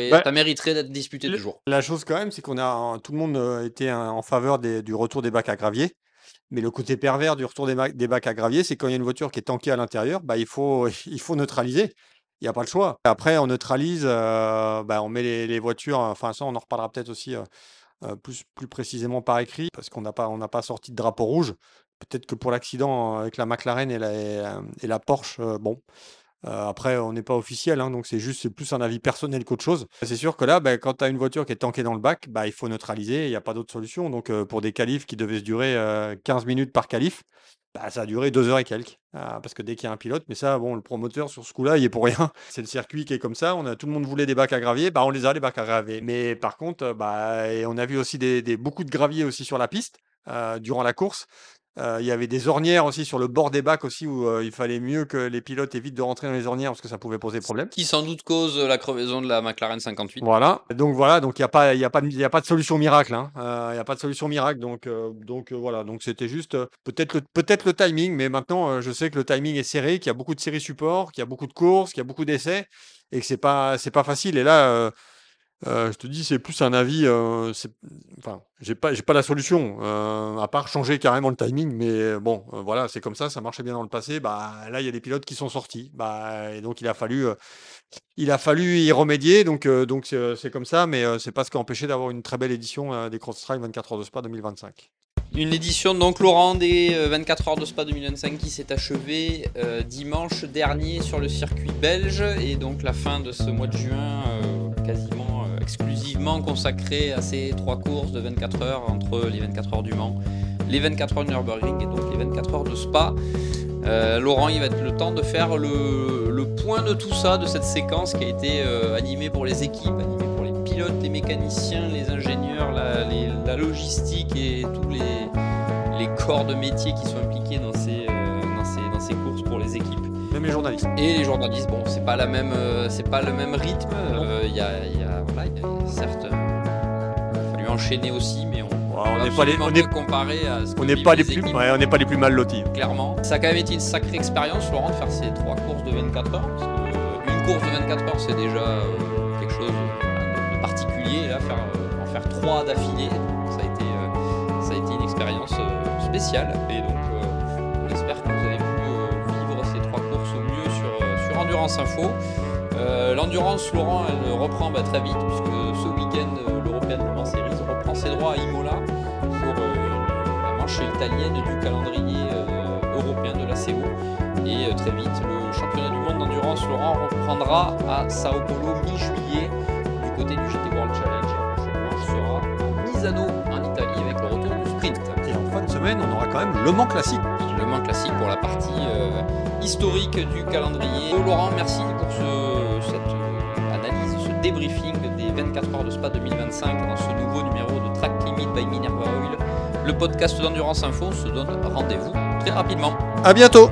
Bah, ça mériterait d'être disputé le toujours. la chose quand même, c'est tout le monde, était en faveur du retour des bacs à gravier. Mais le côté pervers du retour des bacs à gravier, c'est quand il y a une voiture qui est tankée à l'intérieur, bah, il faut il faut neutraliser. Il y a pas le choix. Après on neutralise, bah, on met les voitures, enfin ça on en reparlera peut-être aussi, plus précisément par écrit parce qu'on n'a pas sorti de drapeau rouge. Peut-être que pour l'accident avec la McLaren et la Porsche, bon. Après, on n'est pas officiel, hein, donc c'est plus un avis personnel qu'autre chose. C'est sûr que là, bah, quand tu as une voiture qui est tankée dans le bac, bah, il faut neutraliser, il y a pas d'autre solution. Donc, pour des qualifs qui devaient se durer, 15 minutes par qualif, bah, ça a duré 2 heures et quelques. Parce que dès qu'il y a un pilote, mais ça, bon, le promoteur sur ce coup-là, il est pour rien. C'est le circuit qui est comme ça. Tout le monde voulait des bacs à gravier, bah, on les a les bacs à gravier. Mais par contre, bah, et on a vu aussi beaucoup de gravier aussi sur la piste, durant la course. Il y avait des ornières aussi sur le bord des bacs aussi où, il fallait mieux que les pilotes évitent de rentrer dans les ornières parce que ça pouvait poser problème. Qui sans doute cause la crevaison de la McLaren 58. Voilà, donc il y a pas de solution miracle, hein. Il y a pas de solution miracle voilà, donc c'était juste, peut-être le timing, mais maintenant, je sais que le timing est serré, qu'il y a beaucoup de séries support, qu'il y a beaucoup de courses, qu'il y a beaucoup d'essais et que c'est pas facile et là, je te dis, c'est plus un avis, enfin, j'ai pas la solution, à part changer carrément le timing, mais bon, voilà, c'est comme ça marchait bien dans le passé. Bah, là, il y a des pilotes qui sont sortis, bah et donc il a fallu y remédier, donc c'est comme ça, mais c'est pas ce qui a empêché d'avoir une très belle édition, des Cross-Trail 24 heures de Spa 2025. Une édition donc Laurent des 24 heures de Spa 2025 qui s'est achevée dimanche dernier sur le circuit belge et donc la fin de ce mois de juin quasiment exclusivement consacrée à ces 3 courses de 24 heures entre les 24 heures du Mans, les 24 heures de Nürburgring et donc les 24 heures de Spa. Laurent, il va être le temps de faire le point de tout ça, de cette séquence qui a été animée pour les équipes, animée pour les pilotes, les mécaniciens, les ingénieurs, la logistique et tous les corps de métier qui sont impliqués dans ces courses pour les équipes. Même les journalistes. Et les journalistes, bon, c'est pas le même rythme. Il y a certes, il a fallu enchaîner aussi, mais on on n'est pas les, absolument on est, pas comparer à ce que on n'est vivent pas les les plus, équipes, ouais, on n'est pas les plus mal lotis. clairement. Ça a quand même été une sacrée expérience, Laurent, de faire ces 3 courses de 24 heures. Parce que, une course de 24 heures, c'est déjà quelque chose de particulier. Et là, en faire 3 d'affilée, ça a été une expérience spéciale. Et donc, on espère que vous avez pu vivre ces 3 courses au mieux sur Endurance Info. L'endurance, Laurent, elle reprend très vite, puisque ce week-end, l'European Le Mans Series reprend ses droits à Imola pour la manche italienne du calendrier européen de la CO. Et très vite, le championnat du monde d'endurance, Laurent, reprendra à Sao Paulo mi-juillet du côté du GT World Challenge. La prochaine manche sera à Misano, en Italie, avec le retour du sprint. Et en fin de semaine, on aura quand même Le Mans classique. Le Mans classique pour la partie historique du calendrier. Laurent, merci pour cette analyse, ce débriefing des 24 heures de Spa 2025 dans ce nouveau numéro de Track Limit by Minerva Oil, le podcast d'Endurance Info. On se donne rendez-vous très rapidement. À bientôt.